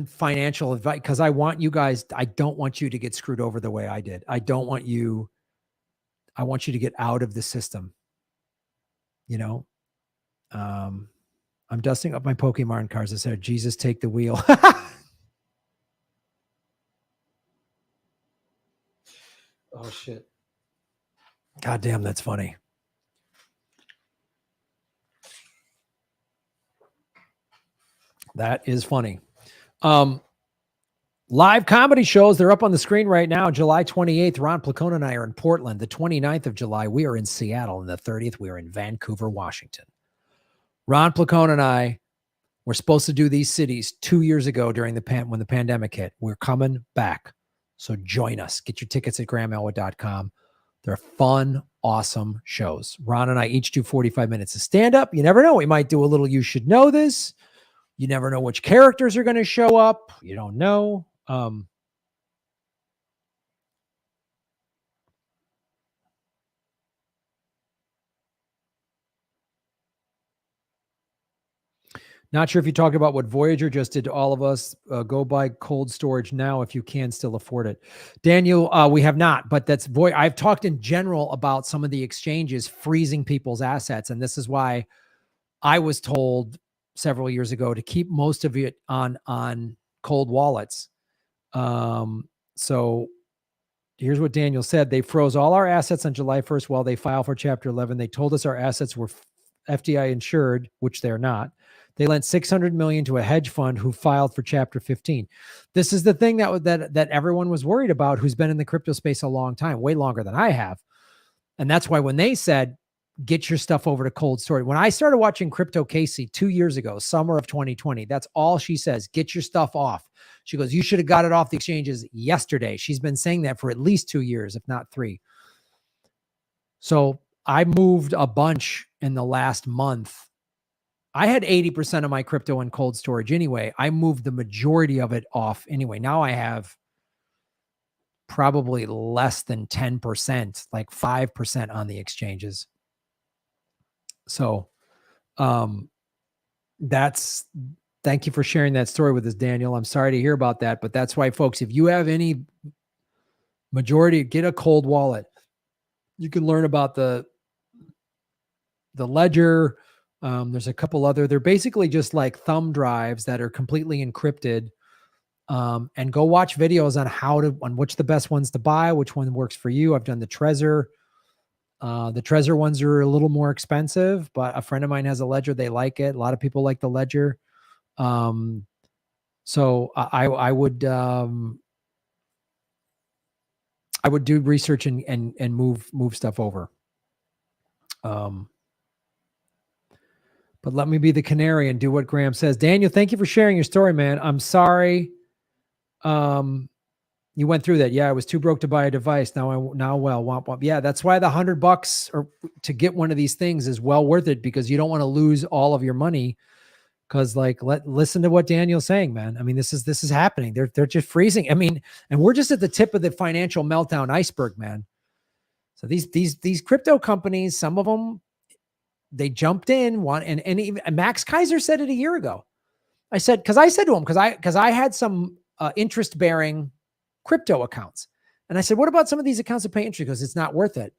financial advice, because I want you guys. I don't want you to get screwed over the way I did. I want you to get out of the system. I'm dusting up my Pokemon cards. I said, Jesus, take the wheel. Oh, shit. God damn, that's funny. That is funny. Live comedy shows, they're up on the screen right now. July 28th, Ron Placone and I are in Portland. The 29th of July, we are in Seattle. And the 30th, we are in Vancouver, Washington. Ron Placone and I were supposed to do these cities 2 years ago when the pandemic hit. We're coming back. So join us. Get your tickets at GrahamElwood.com. They're fun, awesome shows. Ron and I each do 45 minutes of stand-up. You never know. We might do a little You Should Know This. You never know which characters are going to show up. You don't know. Not sure if you talked about what Voyager just did to all of us. Go buy cold storage now if you can still afford it. Daniel, we have not, but I've talked in general about some of the exchanges freezing people's assets. And this is why I was told several years ago to keep most of it on cold wallets. So here's what Daniel said. They froze all our assets on July 1st while they file for Chapter 11. They told us our assets were FDI insured, which they're not. They lent $600 million to a hedge fund who filed for Chapter 15. This is the thing that everyone was worried about, who's been in the crypto space a long time, way longer than I have. And that's why when they said, get your stuff over to cold storage. When I started watching Crypto Casey 2 years ago, summer of 2020, that's all she says. Get your stuff off. She goes, you should have got it off the exchanges yesterday. She's been saying that for at least 2 years, if not 3. So I moved a bunch in the last month. I had 80% of my crypto in cold storage anyway. I moved the majority of it off anyway. Now I have probably less than 10%, like 5% on the exchanges. So thank you for sharing that story with us, Daniel. I'm sorry to hear about that, but that's why, folks, if you have any majority, get a cold wallet. You can learn about the ledger. There's a couple other, they're basically just like thumb drives that are completely encrypted. And go watch videos on which the best ones to buy, which one works for you. I've done the Trezor. The Trezor ones are a little more expensive, but a friend of mine has a ledger. They like it. A lot of people like the ledger. So I would do research and move stuff over. But let me be the canary and do what Graham says. Daniel, thank you for sharing your story, man. I'm sorry. You went through that. Yeah, I was too broke to buy a device. Well, womp womp. Yeah, that's why the $100 or to get one of these things is well worth it, because you don't want to lose all of your money. Because listen to what Daniel's saying, man. I mean, this is happening. They're just freezing. I mean, and we're just at the tip of the financial meltdown iceberg, man. So these crypto companies, some of them, they jumped in and even Max Kaiser said it a year ago. I said to him, because I had some interest bearing crypto accounts, and I said, what about some of these accounts that pay interest? Because it's not worth it,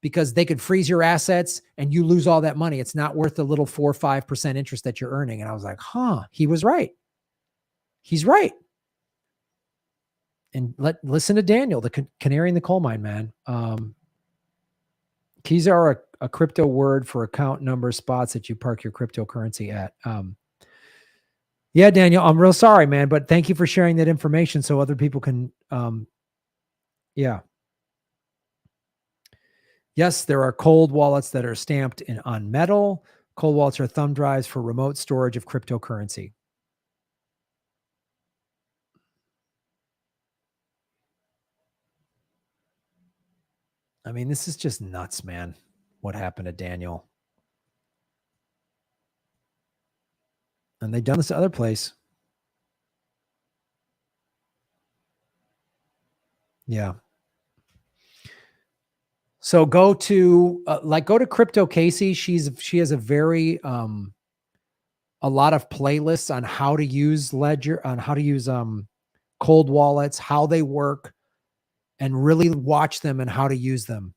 because they could freeze your assets and you lose all that money. It's not worth the little 4 or 5% interest that you're earning. And I was like, he was right. He's right. And listen to Daniel, the canary in the coal mine, man. Keys are a crypto word for account number spots that you park your cryptocurrency at. Yeah, Daniel, I'm real sorry, man, but thank you for sharing that information so other people can, yeah. Yes, there are cold wallets that are stamped on metal. Cold wallets are thumb drives for remote storage of cryptocurrency. I mean, this is just nuts, man. What happened to Daniel? And they've done this to other place. Yeah. So go to Crypto Casey. She has a very a lot of playlists on how to use Ledger, on how to use cold wallets, how they work, and really watch them and how to use them.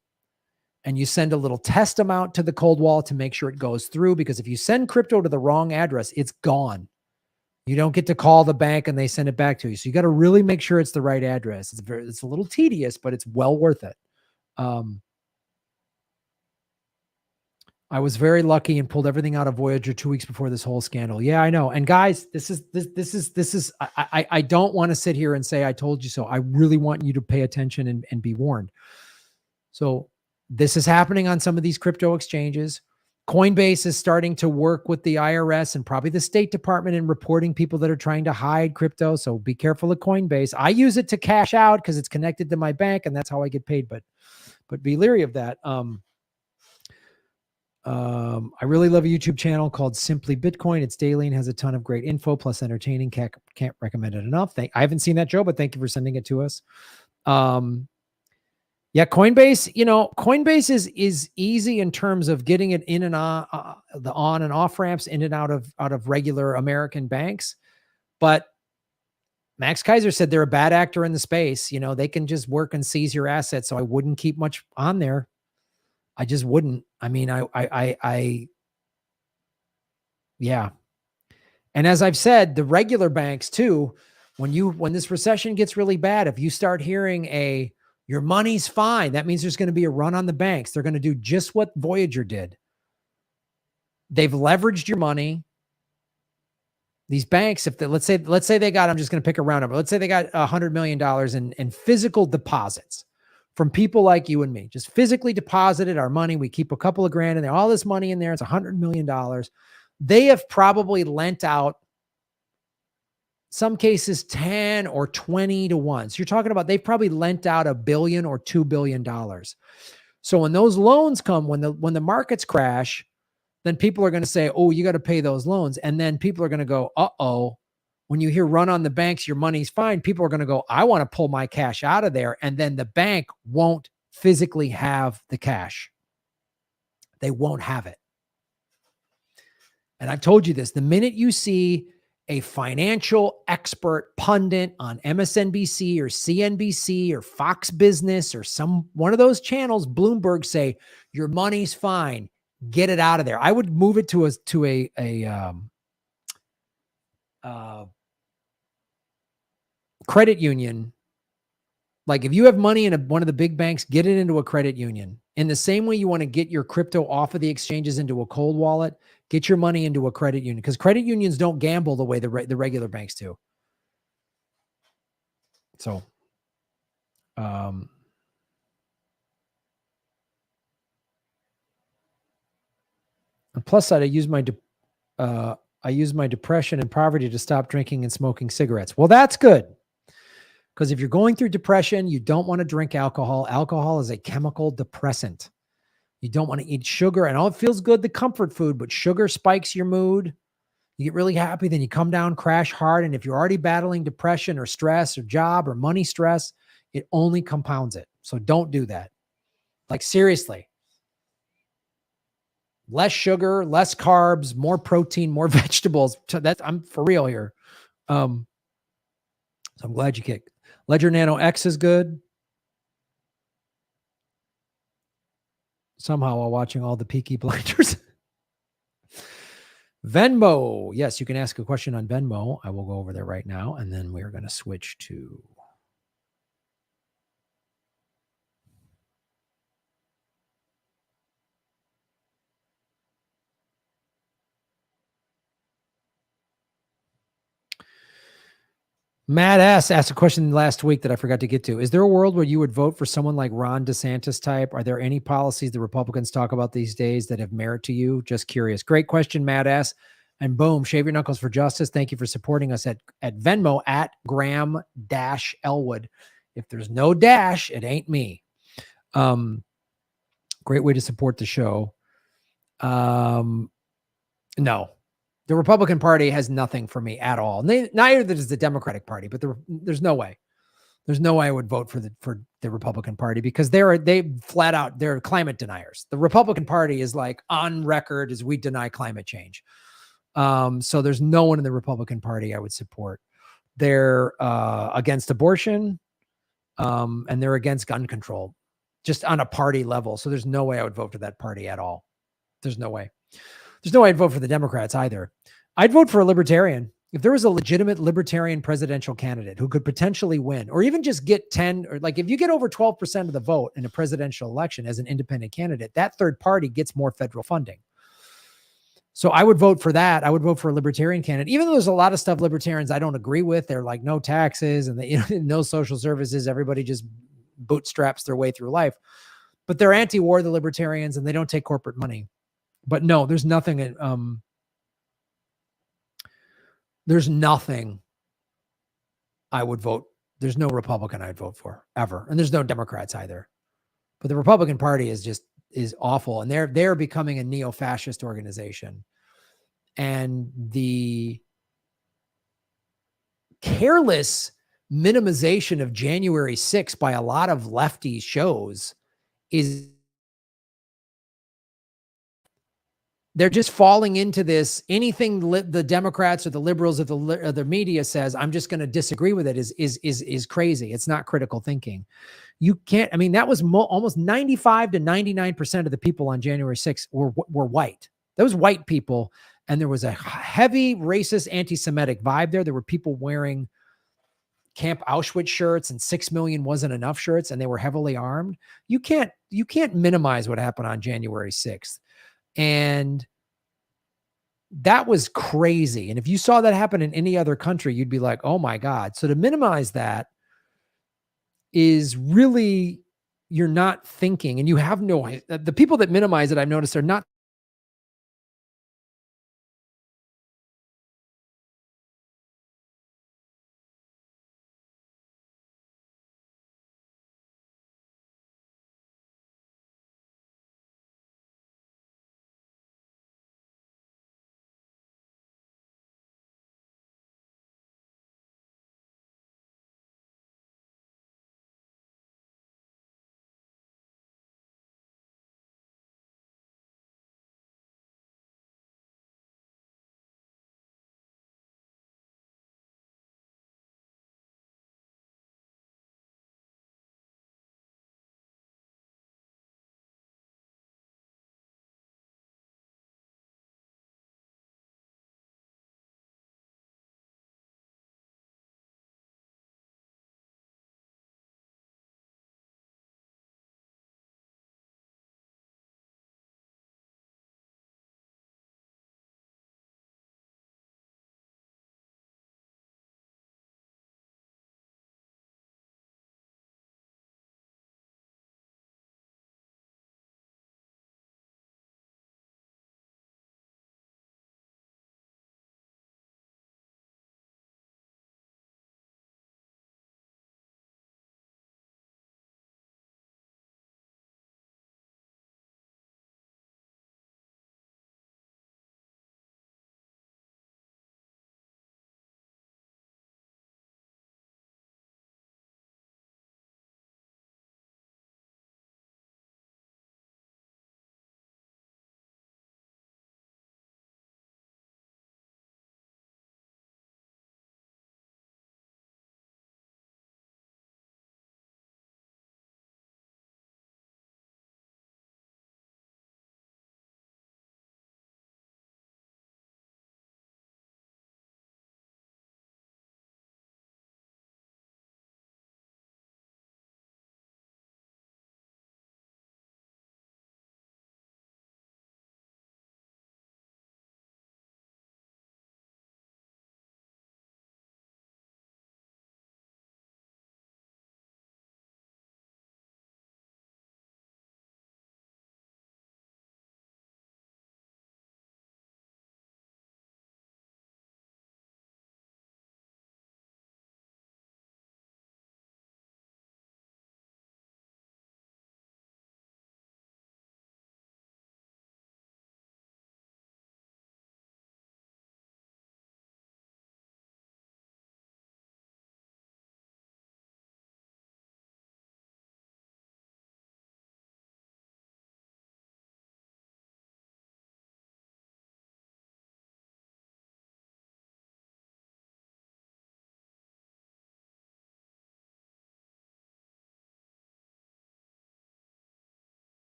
And you send a little test amount to the cold wallet to make sure it goes through, because if you send crypto to the wrong address, it's gone. You don't get to call the bank and they send it back to you. So you got to really make sure it's the right address. It's a little tedious, but it's well worth it. I was very lucky and pulled everything out of Voyager 2 weeks before this whole scandal. Yeah, I know. And guys, I don't want to sit here and say I told you so. I really want you to pay attention and be warned. So this is happening on some of these crypto exchanges. Coinbase is starting to work with the IRS and probably the State Department in reporting people that are trying to hide crypto. So be careful of Coinbase. I use it to cash out because it's connected to my bank and that's how I get paid. But be leery of that. I really love a YouTube channel called Simply Bitcoin. It's daily and has a ton of great info plus entertaining. Can't recommend it enough. I haven't seen that, Joe, but thank you for sending it to us. Yeah, Coinbase, Coinbase is easy in terms of getting it in and the on and off ramps in and out of regular American banks. But Max Kaiser said they're a bad actor in the space. They can just work and seize your assets. So I wouldn't keep much on there. I just wouldn't. I mean, yeah. And as I've said, the regular banks too, when this recession gets really bad, if you start hearing your money's fine, that means there's going to be a run on the banks. They're going to do just what Voyager did. They've leveraged your money. These banks, let's say they got, I'm just going to pick a round number. Let's say they got $100 million in physical deposits from people like you and me, just physically deposited our money. We keep a couple of grand in there, all this money in there. It's $100 million. They have probably lent out, some cases 10 or 20 to 1. So you're talking about, they've probably lent out $1 billion or $2 billion. So when those loans come, when the markets crash, then people are going to say, oh, you got to pay those loans. And then people are going to go, uh-oh. When you hear run on the banks, your money's fine. People are going to go, I want to pull my cash out of there. And then the bank won't physically have the cash. They won't have it. And I've told you this, the minute you see a financial expert pundit on MSNBC or CNBC or Fox Business or one of those channels, Bloomberg, say your money's fine, get it out of there. I would move it to a credit union. Like if you have money in one of the big banks, get it into a credit union. In the same way you want to get your crypto off of the exchanges into a cold wallet, get your money into a credit union, because credit unions don't gamble the way the regular banks do. So, on the plus side, I use my depression and poverty to stop drinking and smoking cigarettes. Well, that's good. Because if you're going through depression, you don't want to drink alcohol. Alcohol is a chemical depressant. You don't want to eat sugar. And all it feels good, the comfort food, but sugar spikes your mood. You get really happy, then you come down, crash hard. And if you're already battling depression or stress or job or money stress, it only compounds it. So don't do that. Like seriously. Less sugar, less carbs, more protein, more vegetables. I'm for real here. So I'm glad you kicked. Ledger Nano X is good. Somehow while watching all the Peaky Blinders. Venmo. Yes, you can ask a question on Venmo. I will go over there right now. And then we're going to switch to Matt S. asked a question last week that I forgot to get to. Is there a world where you would vote for someone like Ron DeSantis type? Are there any policies the Republicans talk about these days that have merit to you? Just curious. Great question, Matt S. And boom, Shave Your Knuckles for Justice. Thank you for supporting us at Venmo at Graham-Elwood. If there's no dash, it ain't me. Great way to support the show. No. The Republican Party has nothing for me at all. Neither does the Democratic Party, but there's no way. There's no way I would vote for the Republican Party because they flat out, they're climate deniers. The Republican Party is like on record as we deny climate change. So there's no one in the Republican Party I would support. They're against abortion, and they're against gun control, just on a party level. So there's no way I would vote for that party at all. There's no way. There's no way I'd vote for the Democrats either. I'd vote for a libertarian. If there was a legitimate libertarian presidential candidate who could potentially win, or even just get 10, or like if you get over 12% of the vote in a presidential election as an independent candidate, that third party gets more federal funding. So I would vote for that. I would vote for a libertarian candidate, even though there's a lot of stuff libertarians I don't agree with. They're like no taxes and no social services. Everybody just bootstraps their way through life, but they're anti-war, the libertarians, and they don't take corporate money. But no, there's nothing. There's nothing I would vote. There's no Republican I'd vote for ever, and there's no Democrats either. But the Republican Party is awful, and they're becoming a neo-fascist organization. And the careless minimization of January 6th by a lot of lefty shows is. They're just falling into this. Anything the Democrats or the liberals or the media says, I'm just going to disagree with it is crazy. It's not critical thinking. You can't. I mean, that was almost 95 to 99% of the people on January 6th were white. That was white people, and there was a heavy racist, anti-Semitic vibe there. There were people wearing Camp Auschwitz shirts and 6 million wasn't enough shirts, and they were heavily armed. You can't minimize what happened on January 6th. And that was crazy. And if you saw that happen in any other country, you'd be like, oh my God. So to minimize that is really, you're not thinking, and you have the people that minimize it, I've noticed, are not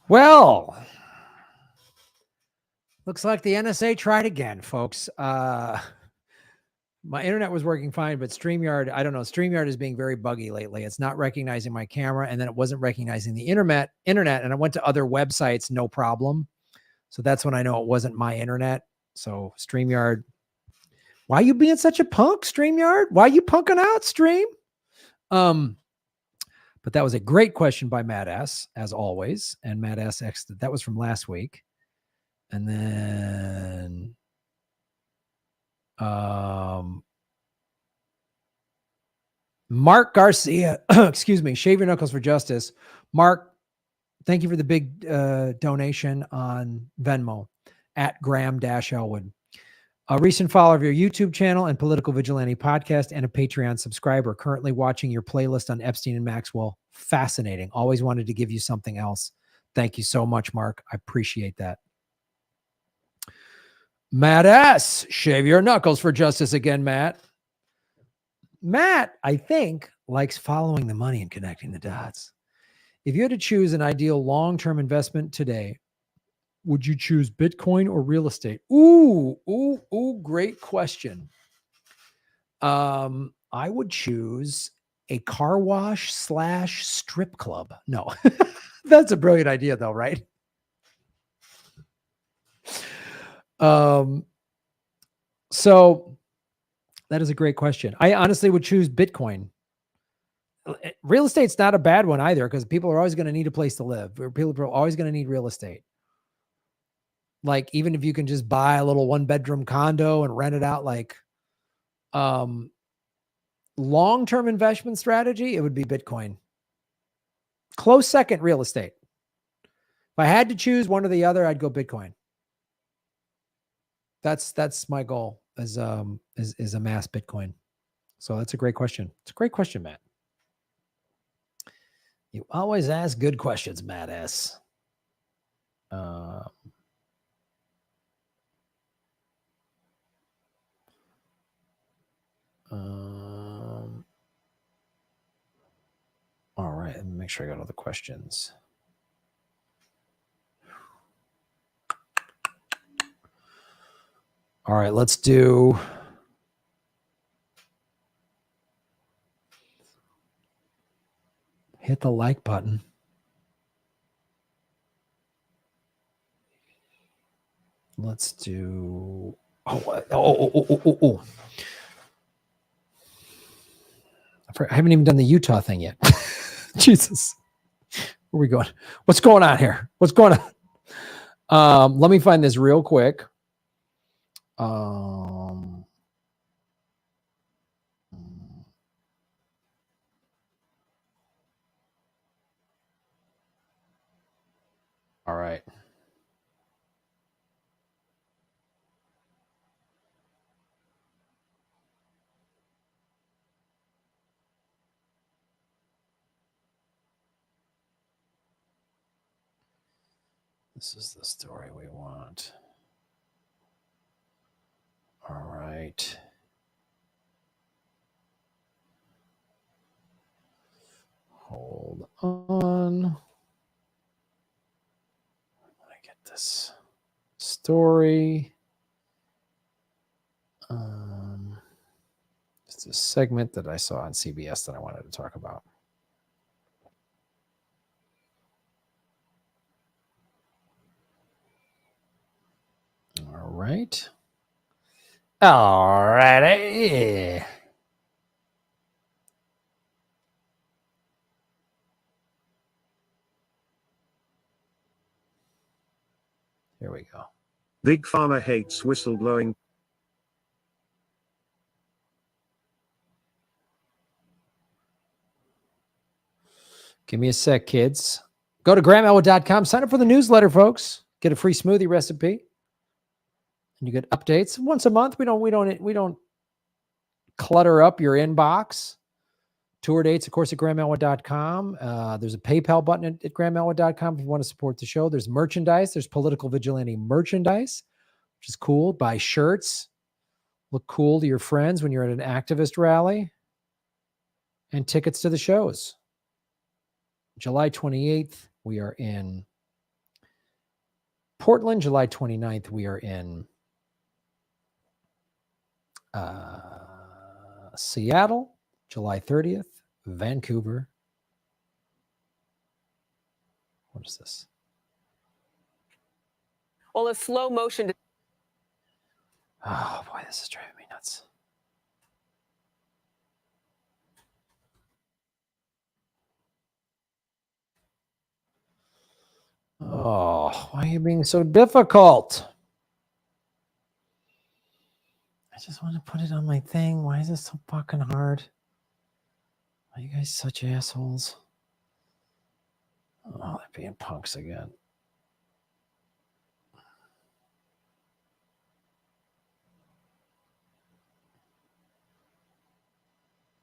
Well, looks like the NSA tried again, folks. My internet was working fine, but StreamYard, I don't know. StreamYard is being very buggy lately. It's not recognizing my camera, and then it wasn't recognizing the internet, and I went to other websites, no problem. So that's when I know it wasn't my internet. So StreamYard, why you being such a punk, StreamYard? Why you punking out, Stream? But that was a great question by Matt S, as always. And Matt S, that was from last week. And then Mark Garcia, excuse me, Shave Your Knuckles for Justice. Mark, thank you for the big donation on Venmo at Graham-Elwood. A recent follower of your YouTube channel and Political Vigilante podcast and a Patreon subscriber. Currently watching your playlist on Epstein and Maxwell. Fascinating. Always wanted to give you something else. Thank you so much, Mark. I appreciate that. Matt S. Shave your knuckles for justice again, Matt. Matt, I think, likes following the money and connecting the dots. If you had to choose an ideal long-term investment today, would you choose Bitcoin or real estate? Ooh, great question. I would choose a car wash / strip club. No, that's a brilliant idea though, right? So that is a great question. I honestly would choose Bitcoin. Real estate's not a bad one either, because people are always going to need a place to live. People are always going to need real estate. Like, even if you can just buy a little 1-bedroom condo and rent it out, like, long-term investment strategy, it would be Bitcoin. Close second, real estate. If I had to choose one or the other, I'd go Bitcoin. That's my goal, is amass Bitcoin. So that's a great question. It's a great question, Matt. You always ask good questions, Matt S. All right, let me make sure I got all the questions. All right, let's do hit the like button. Let's do oh. I haven't even done the Utah thing yet. Jesus. Where are we going? What's going on here? What's going on? Let me find this real quick. All right. This is the story we want. All right. Hold on. Let me get this story. It's a segment that I saw on CBS that I wanted to talk about. All right. All righty. Here we go. Big Pharma hates whistleblowing. Give me a sec, kids. Go to GrahamElwood.com. Sign up for the newsletter, folks. Get a free smoothie recipe. And you get updates once a month. We don't clutter up your inbox. Tour dates, of course, at GrahamElwood.com. There's a PayPal button at GrahamElwood.com if you want to support the show. There's merchandise. There's Political Vigilante merchandise, which is cool. Buy shirts. Look cool to your friends when you're at an activist rally. And tickets to the shows. July 28th, we are in Portland. July 29th, we are in Seattle. July 30th, Vancouver. What is this? Well, a slow motion. Oh boy, this is driving me nuts. Oh, why are you being so difficult? I just want to put it on my thing. Why is it so fucking hard? Are you guys such assholes? Oh, they're being punks again.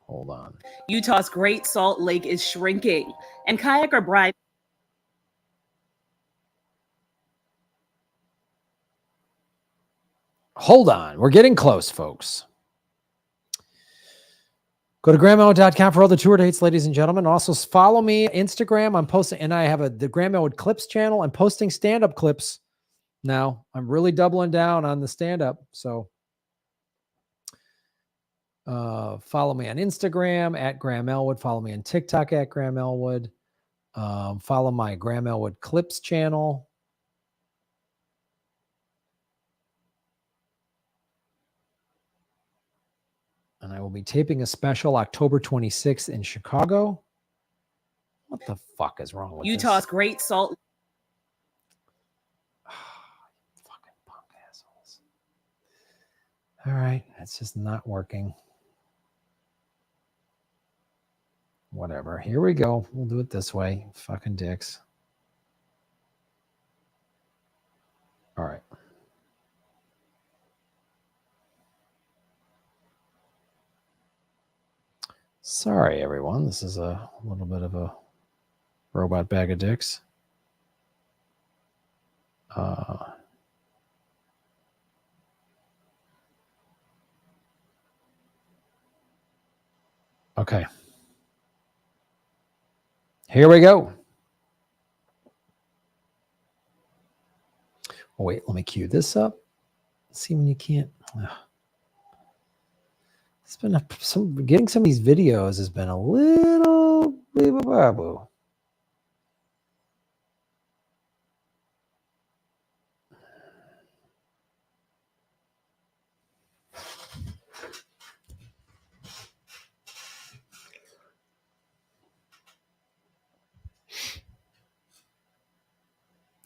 Hold on. Utah's Great Salt Lake is shrinking, and kayaker bribed. Hold on. We're getting close, folks. Go to grandma.com for all the tour dates, ladies and gentlemen. Also, follow me on Instagram. I'm posting, and I have the Grandma Clips channel. I'm posting stand-up clips now. I'm really doubling down on the stand-up. So follow me on Instagram at Graham Elwood. Follow me on TikTok at Graham Elwood. Follow my Graham Elwood Clips channel. And I will be taping a special October 26th in Chicago. What the fuck is wrong with Utah's this? Great Salt. Fucking punk assholes. All right. It's just not working. Whatever. Here we go. We'll do it this way. Fucking dicks. All right. Sorry, everyone. This is a little bit of a robot bag of dicks. Okay. Here we go. Oh, wait, let me cue this up. See when you can't. It's been getting some of these videos has been a little boo.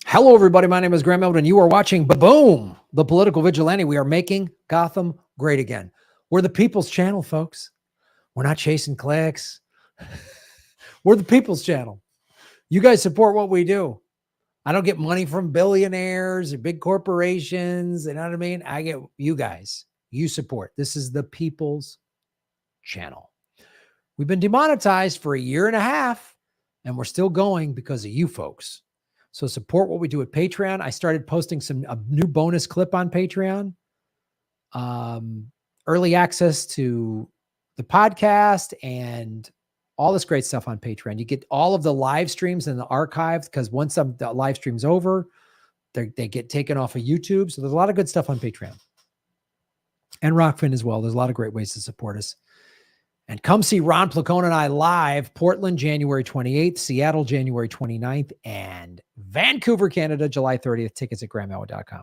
Hello, everybody. My name is Graham Elwood, and you are watching Boom, the Political Vigilante. We are making Gotham great again. We're the people's channel, folks. We're not chasing clicks. We're the people's channel. You guys support what we do. I don't get money from billionaires or big corporations. You know what I mean? I get you guys. You support. This is the people's channel. We've been demonetized for 1.5 years, and we're still going because of you folks. So support what we do at Patreon. I started posting a new bonus clip on Patreon. Early access to the podcast and all this great stuff on Patreon. You get all of the live streams and the archive because once the live stream's over, they get taken off of YouTube. So there's a lot of good stuff on Patreon. And Rockfin as well. There's a lot of great ways to support us. And come see Ron Placone and I live, Portland, January 28th, Seattle, January 29th, and Vancouver, Canada, July 30th. Tickets at grahamelwood.com.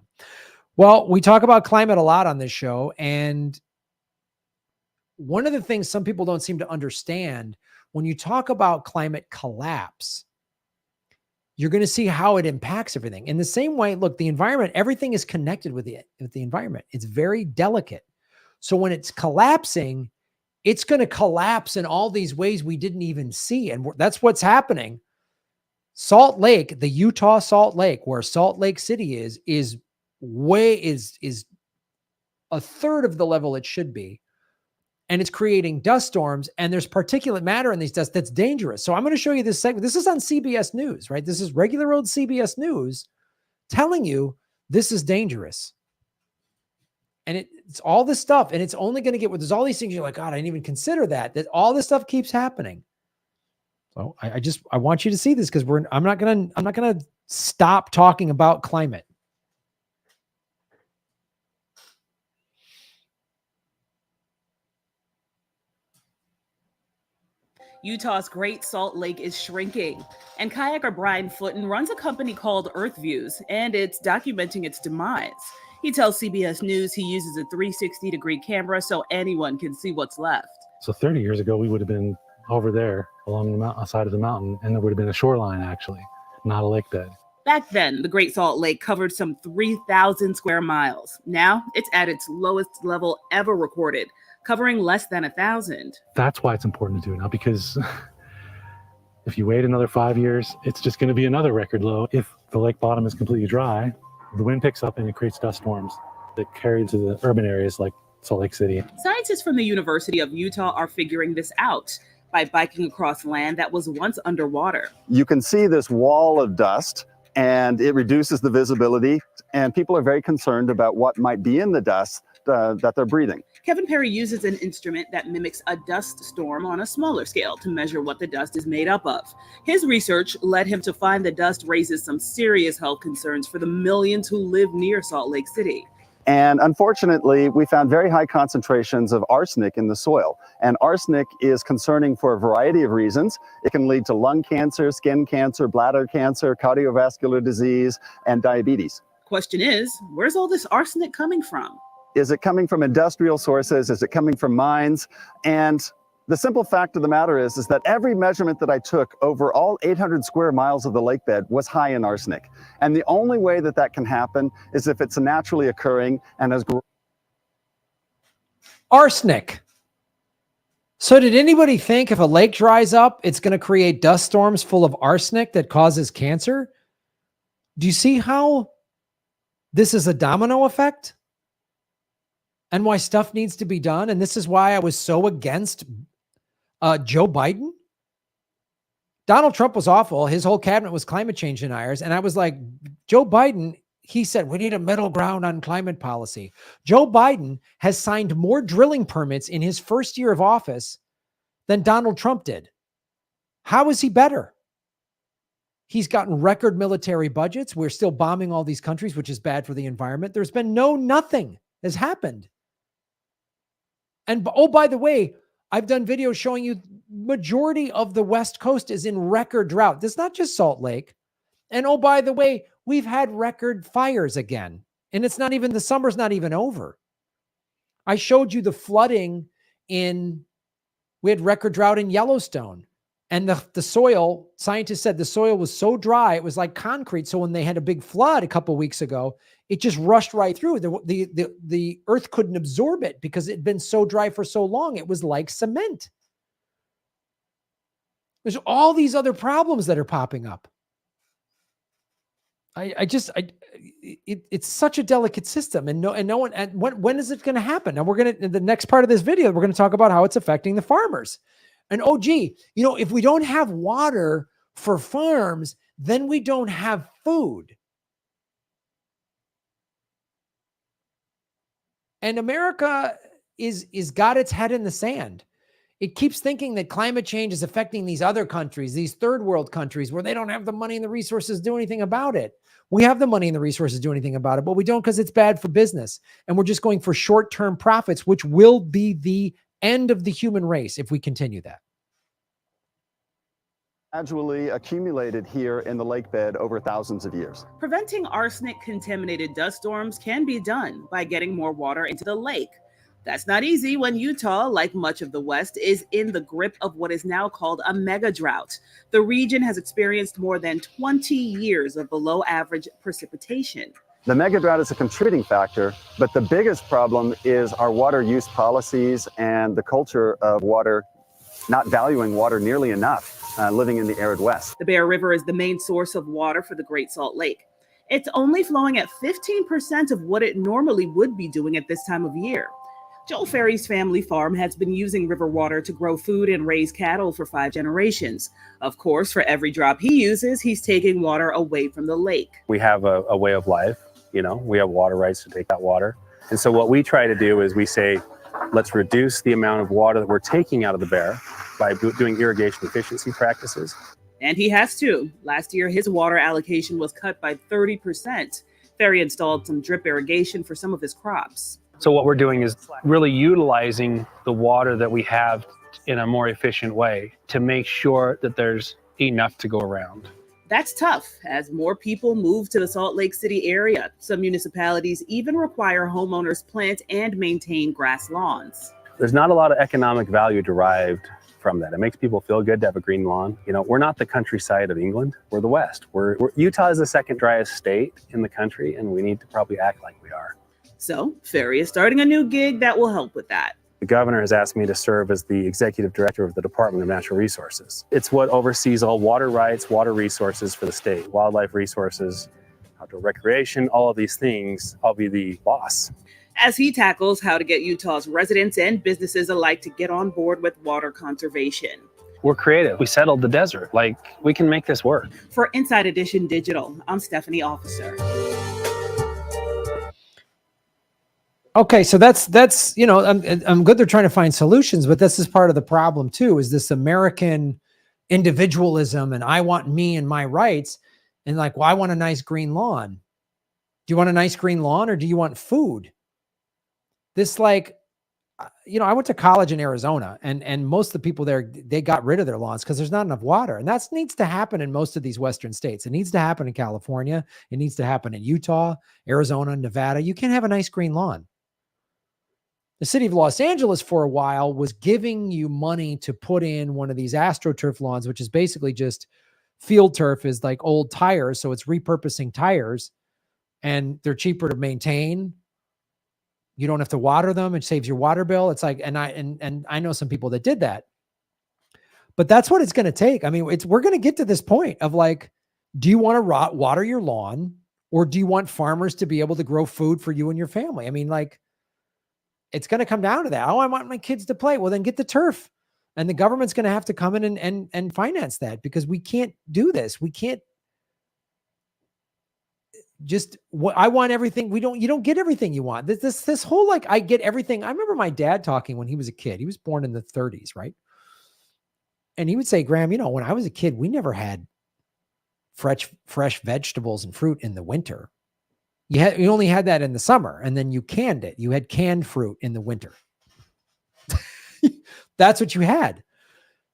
Well, we talk about climate a lot on this show, and one of the things some people don't seem to understand, when you talk about climate collapse, you're going to see how it impacts everything. In the same way, look, the environment, everything is connected with the environment. It's very delicate. So when it's collapsing, it's going to collapse in all these ways we didn't even see. And that's what's happening. Salt Lake, the Utah Salt Lake, where Salt Lake City is a third of the level it should be. And it's creating dust storms, and there's particulate matter in these dust that's dangerous. So I'm going to show you this segment. This is on CBS News, right? This is regular old CBS News telling you this is dangerous. And it's all this stuff, and it's only going to get, there's all these things you're like, God, I didn't even consider that all this stuff keeps happening. So I want you to see this because I'm not going to stop talking about climate. Utah's Great Salt Lake is shrinking, and kayaker Brian Footen runs a company called Earth Views, and it's documenting its demise. He tells CBS News he uses a 360-degree camera so anyone can see what's left. So 30 years ago, we would have been over there along the mountain, side of the mountain, and there would have been a shoreline, actually, not a lake bed. Back then, the Great Salt Lake covered some 3,000 square miles. Now, it's at its lowest level ever recorded, covering less than 1,000. That's why it's important to do it now, because if you wait another 5 years, it's just going to be another record low. If the lake bottom is completely dry, the wind picks up and it creates dust storms that carry into the urban areas like Salt Lake City. Scientists from the University of Utah are figuring this out by biking across land that was once underwater. You can see this wall of dust, and it reduces the visibility, and people are very concerned about what might be in the dust that they're breathing. Kevin Perry uses an instrument that mimics a dust storm on a smaller scale to measure what the dust is made up of. His research led him to find the dust raises some serious health concerns for the millions who live near Salt Lake City. And unfortunately, we found very high concentrations of arsenic in the soil. And arsenic is concerning for a variety of reasons. It can lead to lung cancer, skin cancer, bladder cancer, cardiovascular disease, and diabetes. Question is, where's all this arsenic coming from? Is it coming from industrial sources? Is it coming from mines? And the simple fact of the matter is that every measurement that I took over all 800 square miles of the lake bed was high in arsenic. And the only way that that can happen is if it's naturally occurring and has Arsenic. So did anybody think if a lake dries up, it's going to create dust storms full of arsenic that causes cancer? Do you see how this is a domino effect? And why stuff needs to be done? And this is why I was so against Joe Biden. Donald Trump was awful. His whole cabinet was climate change deniers. And I was like, Joe Biden, he said, we need a middle ground on climate policy. Joe Biden has signed more drilling permits in his first year of office than Donald Trump did. How is he better? He's gotten record military budgets. We're still bombing all these countries, which is bad for the environment. There's been nothing has happened. And oh, by the way, I've done videos showing you majority of the West Coast is in record drought. This is not just Salt Lake. And oh, by the way, we've had record fires again. And it's not even, the summer's not even over. I showed you the flooding we had record drought in Yellowstone. And the soil, scientists said the soil was so dry, it was like concrete. So when they had a big flood a couple of weeks ago, it just rushed right through. The earth couldn't absorb it because it had been so dry for so long. It was like cement. There's all these other problems that are popping up. It's such a delicate system, and no one. And when is it going to happen? And in the next part of this video, we're going to talk about how it's affecting the farmers. And oh, gee, if we don't have water for farms, then we don't have food. And America is got its head in the sand. It keeps thinking that climate change is affecting these other countries, these third world countries where they don't have the money and the resources to do anything about it. We have the money and the resources to do anything about it, but we don't because it's bad for business. And we're just going for short-term profits, which will be the end of the human race if we continue that. Gradually accumulated here in the lake bed over thousands of years. Preventing arsenic-contaminated dust storms can be done by getting more water into the lake. That's not easy when Utah, like much of the West, is in the grip of what is now called a mega drought. The region has experienced more than 20 years of below average precipitation. The mega drought is a contributing factor, but the biggest problem is our water use policies and the culture of water, not valuing water nearly enough, living in the arid West. The Bear River is the main source of water for the Great Salt Lake. It's only flowing at 15% of what it normally would be doing at this time of year. Joel Ferry's family farm has been using river water to grow food and raise cattle for 5 generations. Of course, for every drop he uses, he's taking water away from the lake. We have a way of life, we have water rights to take that water. And so what we try to do is we say, let's reduce the amount of water that we're taking out of the Bear by doing irrigation efficiency practices. And he has to. Last year, his water allocation was cut by 30%. Ferry installed some drip irrigation for some of his crops. So what we're doing is really utilizing the water that we have in a more efficient way to make sure that there's enough to go around. That's tough as more people move to the Salt Lake City area. Some municipalities even require homeowners plant and maintain grass lawns. There's not a lot of economic value derived from that. It makes people feel good to have a green lawn. You know, we're not the countryside of England. We're the West. Utah is the second driest state in the country, and we need to probably act like we are. So Ferry is starting a new gig that will help with that. The governor has asked me to serve as the executive director of the Department of Natural Resources. It's what oversees all water rights, water resources for the state, wildlife resources, outdoor recreation, all of these things. I'll be the boss. As he tackles how to get Utah's residents and businesses alike to get on board with water conservation. We're creative. We settled the desert. Like, we can make this work. For Inside Edition Digital, I'm Stephanie Officer. Okay, so that's you know, I'm good they're trying to find solutions, but this is part of the problem too, is this American individualism and I want me and my rights, and like, well, I want a nice green lawn. Do you want a nice green lawn or do you want food? This, like, you know, I went to college in Arizona, and most of the people there, they got rid of their lawns because there's not enough water. And that needs to happen in most of these Western states. It needs to happen in California. It needs to happen in Utah, Arizona, Nevada. You can't have a nice green lawn. The city of Los Angeles for a while was giving you money to put in one of these AstroTurf lawns, which is basically just field turf, is like old tires. So it's repurposing tires, and they're cheaper to maintain. You don't have to water them. It saves your water bill. It's like, and I know some people that did that, but that's what it's going to take. I mean, we're going to get to this point of like, do you want to water your lawn, or do you want farmers to be able to grow food for you and your family? I mean, like, it's going to come down to that. Oh, I want my kids to play. Well, then get the turf, and the government's going to have to come in and finance that, because we can't do this. We can't just what I want everything. You don't get everything you want. This whole, like, I get everything. I remember my dad talking when he was a kid. He was born in the 30s, right? And he would say, Graham, you know, when I was a kid, we never had fresh vegetables and fruit in the winter. You only had that in the summer, and then you canned it. You had canned fruit in the winter. That's what you had,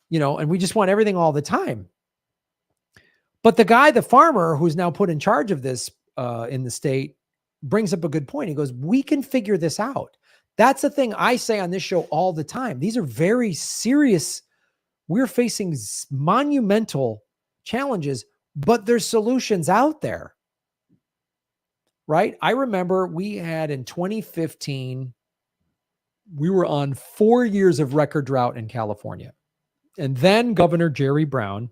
you know, and we just want everything all the time. But the farmer who's now put in charge of this in the state brings up a good point. He goes, we can figure this out. That's the thing I say on this show all the time. These are very serious. We're facing monumental challenges, but there's solutions out there. Right? I remember we had in 2015, we were on 4 years of record drought in California. And then Governor Jerry Brown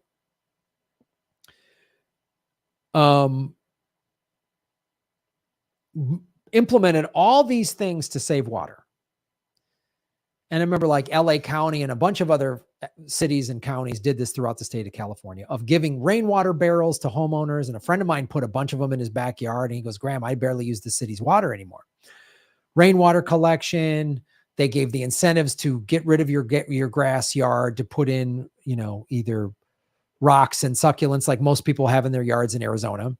implemented all these things to save water. And I remember like LA County and a bunch of other cities and counties did this throughout the state of California, of giving rainwater barrels to homeowners. And a friend of mine put a bunch of them in his backyard, and he goes, Graham, I barely use the city's water anymore. Rainwater collection. They gave the incentives to get rid of your grass yard, to put in, you know, either rocks and succulents like most people have in their yards in Arizona,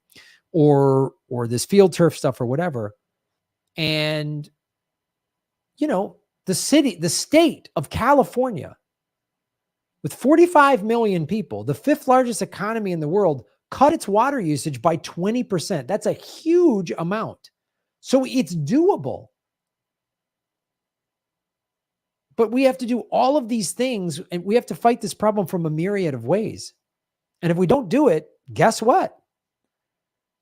or this field turf stuff or whatever. And, you know, the state of California, with 45 million people, the fifth largest economy in the world, cut its water usage by 20%. That's a huge amount. So it's doable. But we have to do all of these things, and we have to fight this problem from a myriad of ways. And if we don't do it, guess what?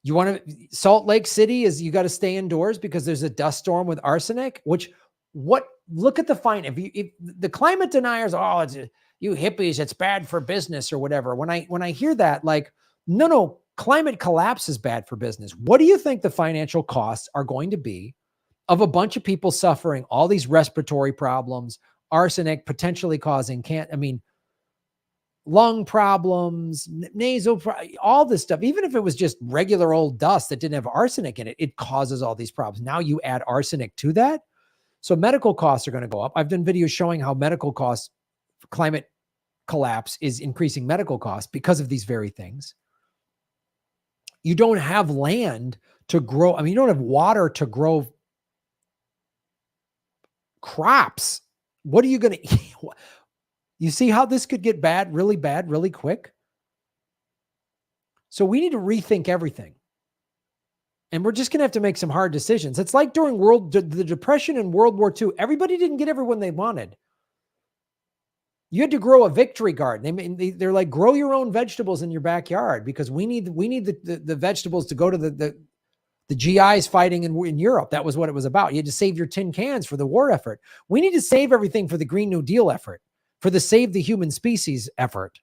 You want to, Salt Lake City you got to stay indoors because there's a dust storm with arsenic, look at the fine. If the climate deniers, it's you hippies, it's bad for business or whatever. When I hear that, like, no, climate collapse is bad for business. What do you think the financial costs are going to be of a bunch of people suffering all these respiratory problems, arsenic potentially causing lung problems, all this stuff? Even if it was just regular old dust that didn't have arsenic in it, it causes all these problems. Now you add arsenic to that. So medical costs are going to go up. I've done videos showing how medical costs, climate collapse is increasing medical costs because of these very things. You don't have land to grow. You don't have water to grow crops. What are you going to eat? You see how this could get bad, really quick? So we need to rethink everything. And we're just going to have to make some hard decisions. It's like during the Depression and World War II. Everybody didn't get everyone they wanted. You had to grow a victory garden. They're like, grow your own vegetables in your backyard because we need the vegetables to go to the GIs fighting in Europe. That was what it was about. You had to save your tin cans for the war effort. We need to save everything for the Green New Deal effort, for the Save the Human Species effort.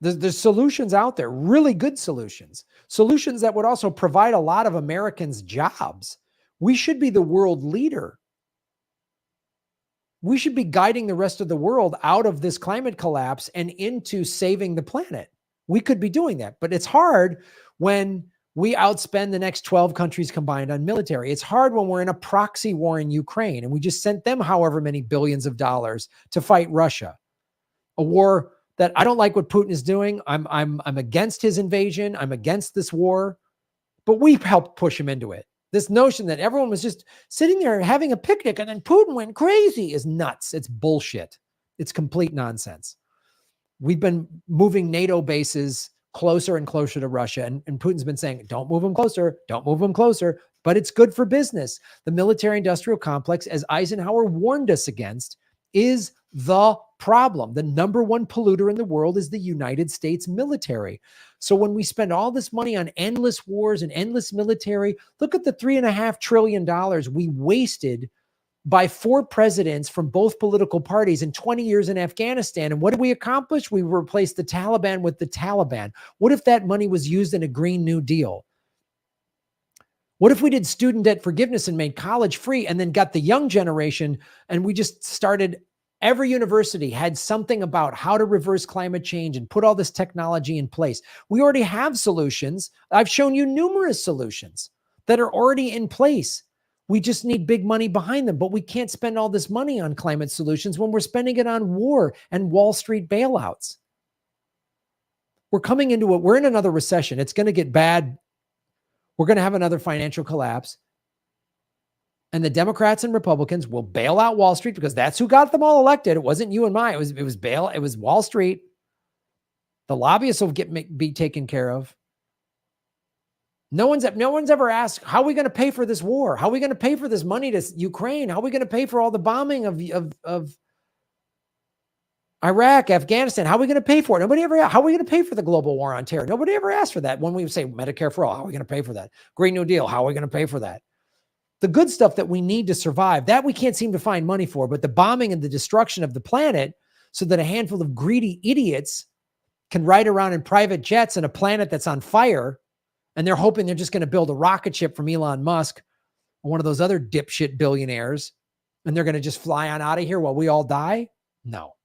There's solutions out there, really good solutions that would also provide a lot of Americans jobs. We should be the world leader. We should be guiding the rest of the world out of this climate collapse and into saving the planet. We could be doing that, but it's hard when we outspend the next 12 countries combined on military. It's hard when we're in a proxy war in Ukraine and we just sent them however many billions of dollars to fight Russia. A war that I don't like what Putin is doing. I'm against his invasion. I'm against this war, but we've helped push him into it. This notion that everyone was just sitting there having a picnic and then Putin went crazy is nuts. It's bullshit. It's complete nonsense. We've been moving NATO bases closer and closer to Russia. And Putin's been saying, don't move them closer. Don't move them closer. But it's good for business. The military-industrial complex, as Eisenhower warned us against, is the problem. The number one polluter in the world is the United States military. So when we spend all this money on endless wars and endless military, look at the $3.5 trillion we wasted by 4 presidents from both political parties in 20 years in Afghanistan. And what did we accomplish? We replaced the Taliban with the Taliban. What if that money was used in a Green New Deal? What if we did student debt forgiveness and made college free and then got the young generation and we just started, every university had something about how to reverse climate change and put all this technology in place. We already have solutions. I've shown you numerous solutions that are already in place. We just need big money behind them, but we can't spend all this money on climate solutions when we're spending it on war and Wall Street bailouts. We're in another recession. It's going to get bad. We're going to have another financial collapse. And the Democrats and Republicans will bail out Wall Street because that's who got them all elected. It wasn't you and me. It was Wall Street. The lobbyists will be taken care of. No one's ever asked, how are we going to pay for this war? How are we going to pay for this money to Ukraine? How are we going to pay for all the bombing of Iraq, Afghanistan? How are we going to pay for it? Nobody ever asked. How are we going to pay for the global war on terror? Nobody ever asked for that. When we say Medicare for all, how are we going to pay for that? Green New Deal, how are we going to pay for that? The good stuff that we need to survive, that we can't seem to find money for, but the bombing and the destruction of the planet so that a handful of greedy idiots can ride around in private jets on a planet that's on fire, and they're hoping they're just going to build a rocket ship from Elon Musk or one of those other dipshit billionaires, and they're going to just fly on out of here while we all die? No.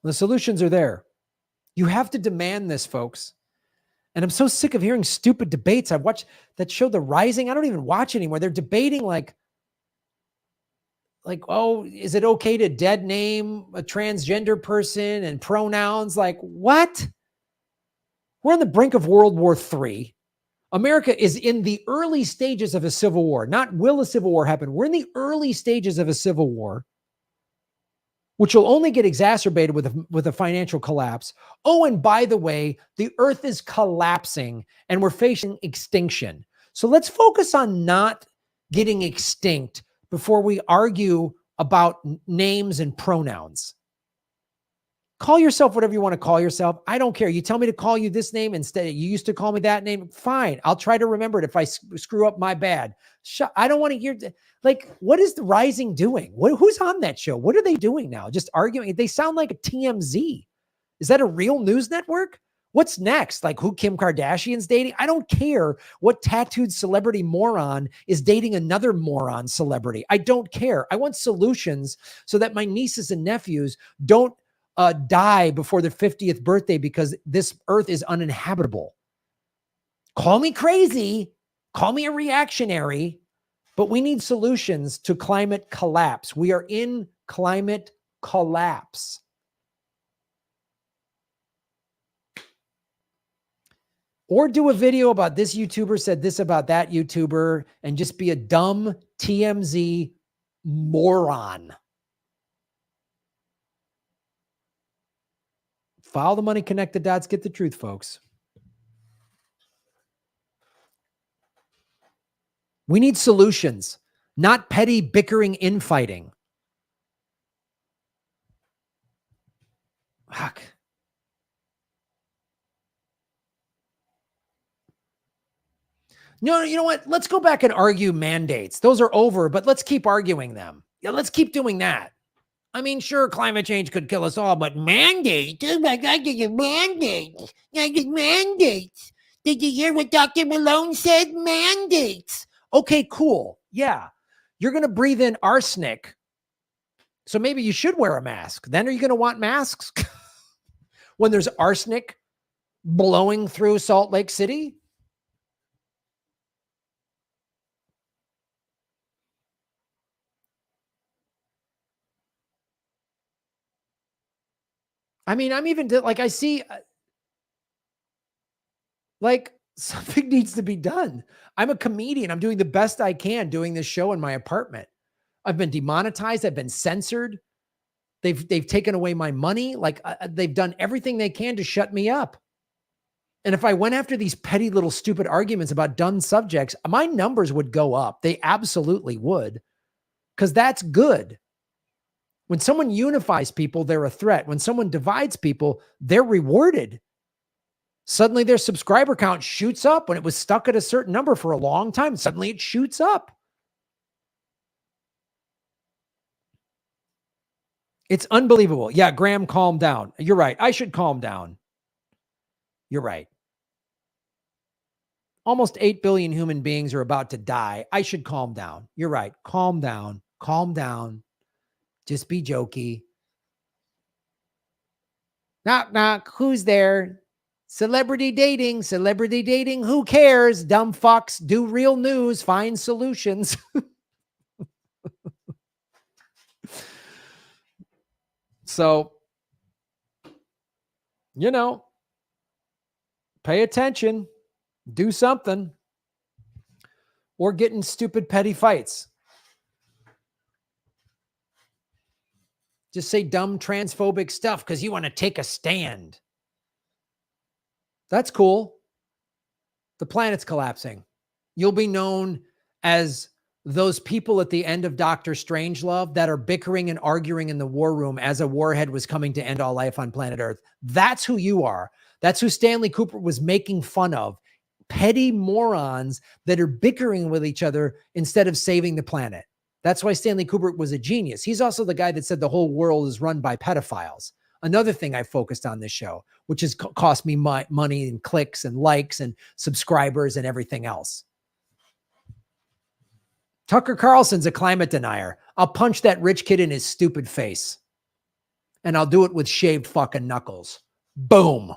The solutions are there. You have to demand this, folks. And I'm so sick of hearing stupid debates. I watched that show, The Rising. I don't even watch anymore. They're debating like, oh, is it okay to dead name a transgender person and pronouns? Like, what? We're on the brink of World War III. America is in the early stages of a civil war. Not will a civil war happen. We're in the early stages of a civil war, which will only get exacerbated with a financial collapse. Oh, and by the way, the earth is collapsing and we're facing extinction. So let's focus on not getting extinct before we argue about names and pronouns. Call yourself whatever you want to call yourself. I don't care. You tell me to call you this name instead. You used to call me that name. Fine. I'll try to remember it. If I screw up, my bad. I don't want to hear. What is The Rising doing? Who's on that show? What are they doing now? Just arguing. They sound like a TMZ. Is that a real news network? What's next? Like who Kim Kardashian's dating? I don't care what tattooed celebrity moron is dating another moron celebrity. I don't care. I want solutions so that my nieces and nephews don't die before their 50th birthday because this earth is uninhabitable. Call me crazy, call me a reactionary, but we need solutions to climate collapse. We are in climate collapse. Or do a video about this YouTuber said this about that YouTuber and just be a dumb TMZ moron. Follow the money, connect the dots, get the truth, folks. We need solutions, not petty bickering infighting. Fuck. No, you know what? Let's go back and argue mandates. Those are over, but let's keep arguing them. Yeah, let's keep doing that. I mean, sure, climate change could kill us all, but mandates? Oh my God, there's a mandate. There's mandates. Did you hear what Dr. Malone said? Mandates. Okay, cool. Yeah. You're going to breathe in arsenic. So maybe you should wear a mask. Then are you going to want masks when there's arsenic blowing through Salt Lake City? I mean, I'm even like, I see like something needs to be done. I'm a comedian. I'm doing the best I can doing this show in my apartment. I've been demonetized. I've been censored. They've taken away my money. Like they've done everything they can to shut me up. And if I went after these petty little stupid arguments about dumb subjects, my numbers would go up. They absolutely would, because that's good. When someone unifies people, they're a threat. When someone divides people, they're rewarded. Suddenly their subscriber count shoots up when it was stuck at a certain number for a long time. Suddenly it shoots up. It's unbelievable. Yeah, Graham, calm down. You're right. I should calm down. You're right. Almost 8 billion human beings are about to die. I should calm down. You're right. Calm down. Calm down. Just be jokey. Knock, knock. Who's there? Celebrity dating. Celebrity dating. Who cares? Dumb fucks. Do real news. Find solutions. So, you know, pay attention. Do something. Or get in stupid petty fights. Just say dumb transphobic stuff because you want to take a stand. That's cool. The planet's collapsing. You'll be known as those people at the end of Dr. Strangelove that are bickering and arguing in the war room as a warhead was coming to end all life on planet Earth. That's who you are. That's who Stanley Cooper was making fun of. Petty morons that are bickering with each other instead of saving the planet. That's why Stanley Kubrick was a genius. He's also the guy that said the whole world is run by pedophiles. Another thing I focused on this show, which has cost me money and clicks and likes and subscribers and everything else. Tucker Carlson's a climate denier. I'll punch that rich kid in his stupid face. And I'll do it with shaved fucking knuckles. Boom.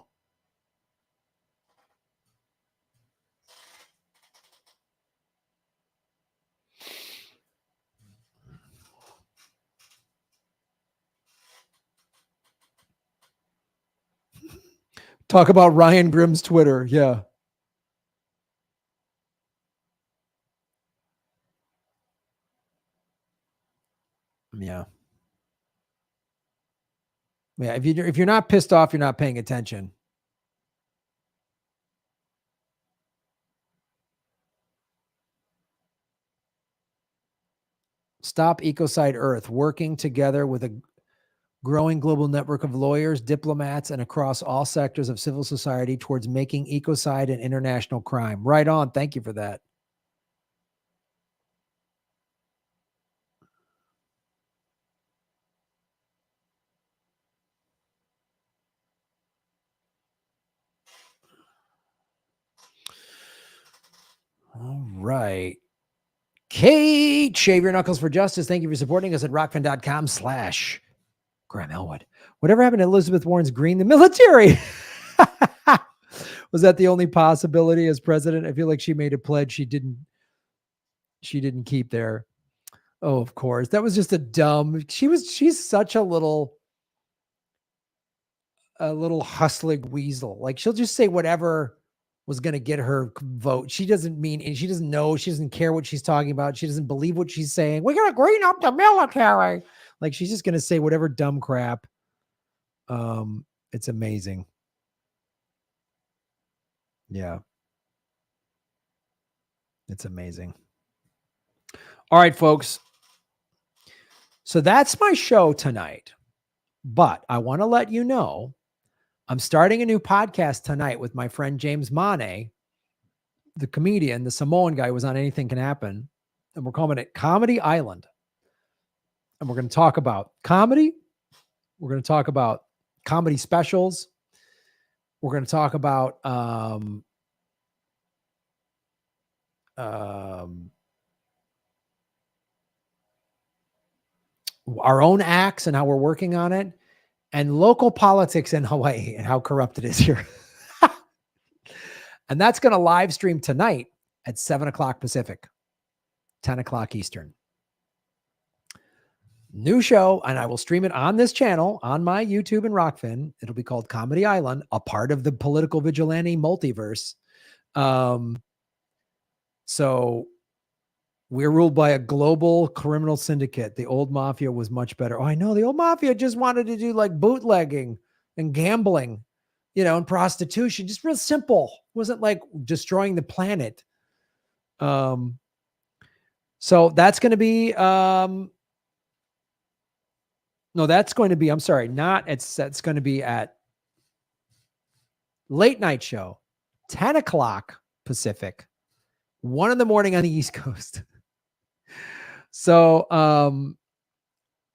Talk about Ryan Grimm's Twitter. Yeah. Yeah. Yeah. If you're not pissed off, you're not paying attention. Stop Ecocide Earth, working together with a growing global network of lawyers, diplomats, and across all sectors of civil society towards making ecocide an international crime. Right on. Thank you for that. All right. Kate, shave your knuckles for justice. Thank you for supporting us at rockfin.com/Graham Elwood. Whatever happened to Elizabeth Warren's green the military? Was that the only possibility as president? I feel like she made a pledge she didn't keep there. Oh, of course. That was just a dumb. She's such a little hustling weasel. Like she'll just say whatever was going to get her vote. She doesn't mean, and she doesn't know, she doesn't care what she's talking about. She doesn't believe what she's saying. We're going to green up the military. Like, she's just going to say whatever dumb crap. It's amazing. Yeah. It's amazing. All right, folks. So that's my show tonight. But I want to let you know, I'm starting a new podcast tonight with my friend James Monet, the comedian, the Samoan guy who was on Anything Can Happen. And we're calling it Comedy Island. And we're going to talk about comedy. We're going to talk about comedy specials. We're going to talk about our own acts and how we're working on it, and local politics in Hawaii and how corrupt it is here. And that's going to live stream tonight at 7:00 Pacific, 10:00 Eastern. New show, and I will stream it on this channel, on my YouTube and Rockfin. It'll be called Comedy Island, a part of the Political Vigilante multiverse. So we're ruled by a global criminal syndicate. The old mafia was much better. Oh, I know. The old mafia just wanted to do like bootlegging and gambling, and prostitution. Just real simple. It wasn't like destroying the planet. So that's going to be, I'm sorry, that's going to be at late night show, 10:00 Pacific, 1 a.m. on the East Coast. So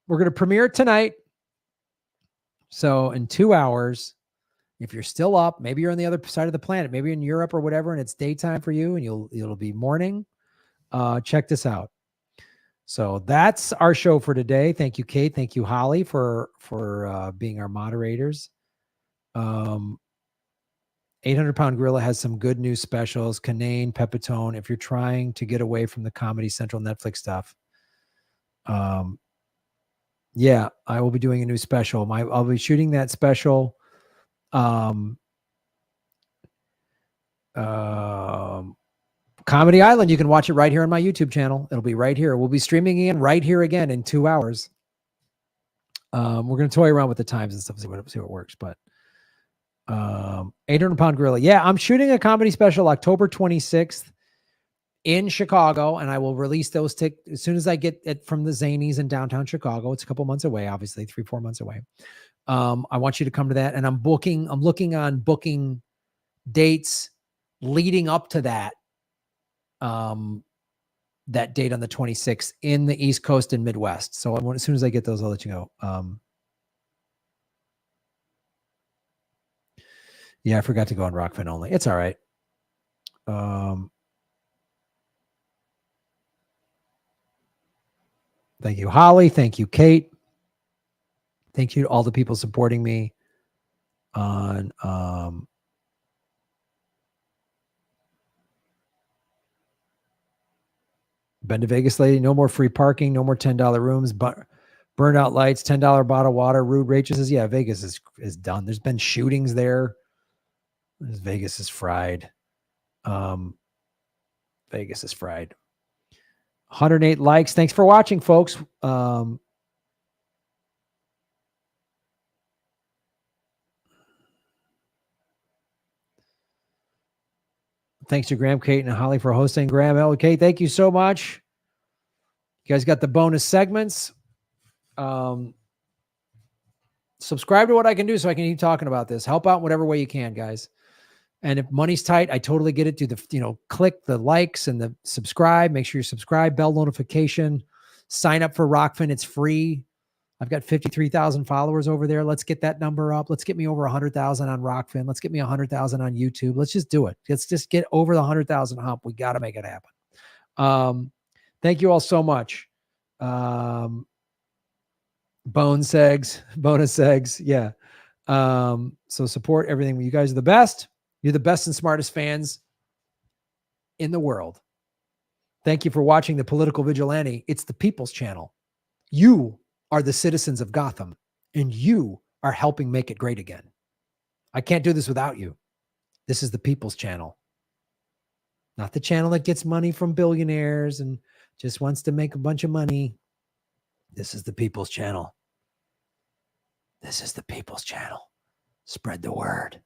we're going to premiere it tonight. So in 2 hours, if you're still up, maybe you're on the other side of the planet, maybe you're in Europe or whatever, and it's daytime for you, and it'll be morning. Check this out. So that's our show for today. Thank you, Kate. Thank you, Holly, for being our moderators. 800-Pound Gorilla has some good news specials. Canane, Pepitone. If you're trying to get away from the Comedy Central Netflix stuff, yeah, I will be doing a new special. I'll be shooting that special. Comedy Island. You can watch it right here on my YouTube channel. It'll be right here. We'll be streaming right here again in 2 hours. We're going to toy around with the times and stuff, see what works. But 800-Pound Gorilla. Yeah, I'm shooting a comedy special October 26th in Chicago, and I will release those as soon as I get it from the Zanies in downtown Chicago. It's a couple months away, obviously 3-4 months away. I want you to come to that, and I'm looking on booking dates leading up to that. That date on the 26th in the East Coast and Midwest. So as soon as I get those, I'll let you know. Yeah, I forgot to go on Rockfin only. It's all right. Thank you, Holly. Thank you, Kate. Thank you to all the people supporting me on Been to Vegas lady. No more free parking. No more $10 rooms. But burnout lights. $10 bottle of water. Rude Rachel says, yeah, Vegas is done. There's been shootings there. Vegas is fried. Vegas is fried. 108 likes. Thanks for watching, folks. Thanks to Graham, Kate, and Holly for hosting. Graham, LK, thank you so much. You guys got the bonus segments. Subscribe to what I can do so I can keep talking about this. Help out in whatever way you can, guys. And if money's tight, I totally get it. Do the, click the likes and the subscribe. Make sure you subscribe, bell notification, sign up for Rockfin. It's free. I've got 53,000 followers over there. Let's get that number up. Let's get me over 100,000 on Rockfin. Let's get me 100,000 on YouTube. Let's just do it. Let's just get over the 100,000 hump. We got to make it happen. Thank you all so much. Bonus eggs. Yeah. So support everything. You guys are the best. You're the best and smartest fans in the world. Thank you for watching the Political Vigilante. It's the People's Channel. You are the citizens of Gotham, and you are helping make it great again. I can't do this without you. This is the People's Channel. Not the channel that gets money from billionaires and just wants to make a bunch of money. This is the people's channel. This is the people's channel. Spread the word.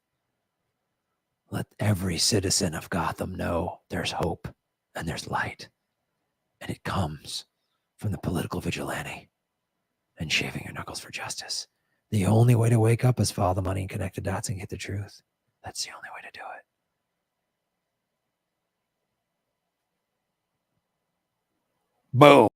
Let every citizen of Gotham know there's hope and there's light. And it comes from the political vigilante and shaving your knuckles for justice. The only way to wake up is follow the money and connect the dots and get the truth. That's the only way to do it. Boom.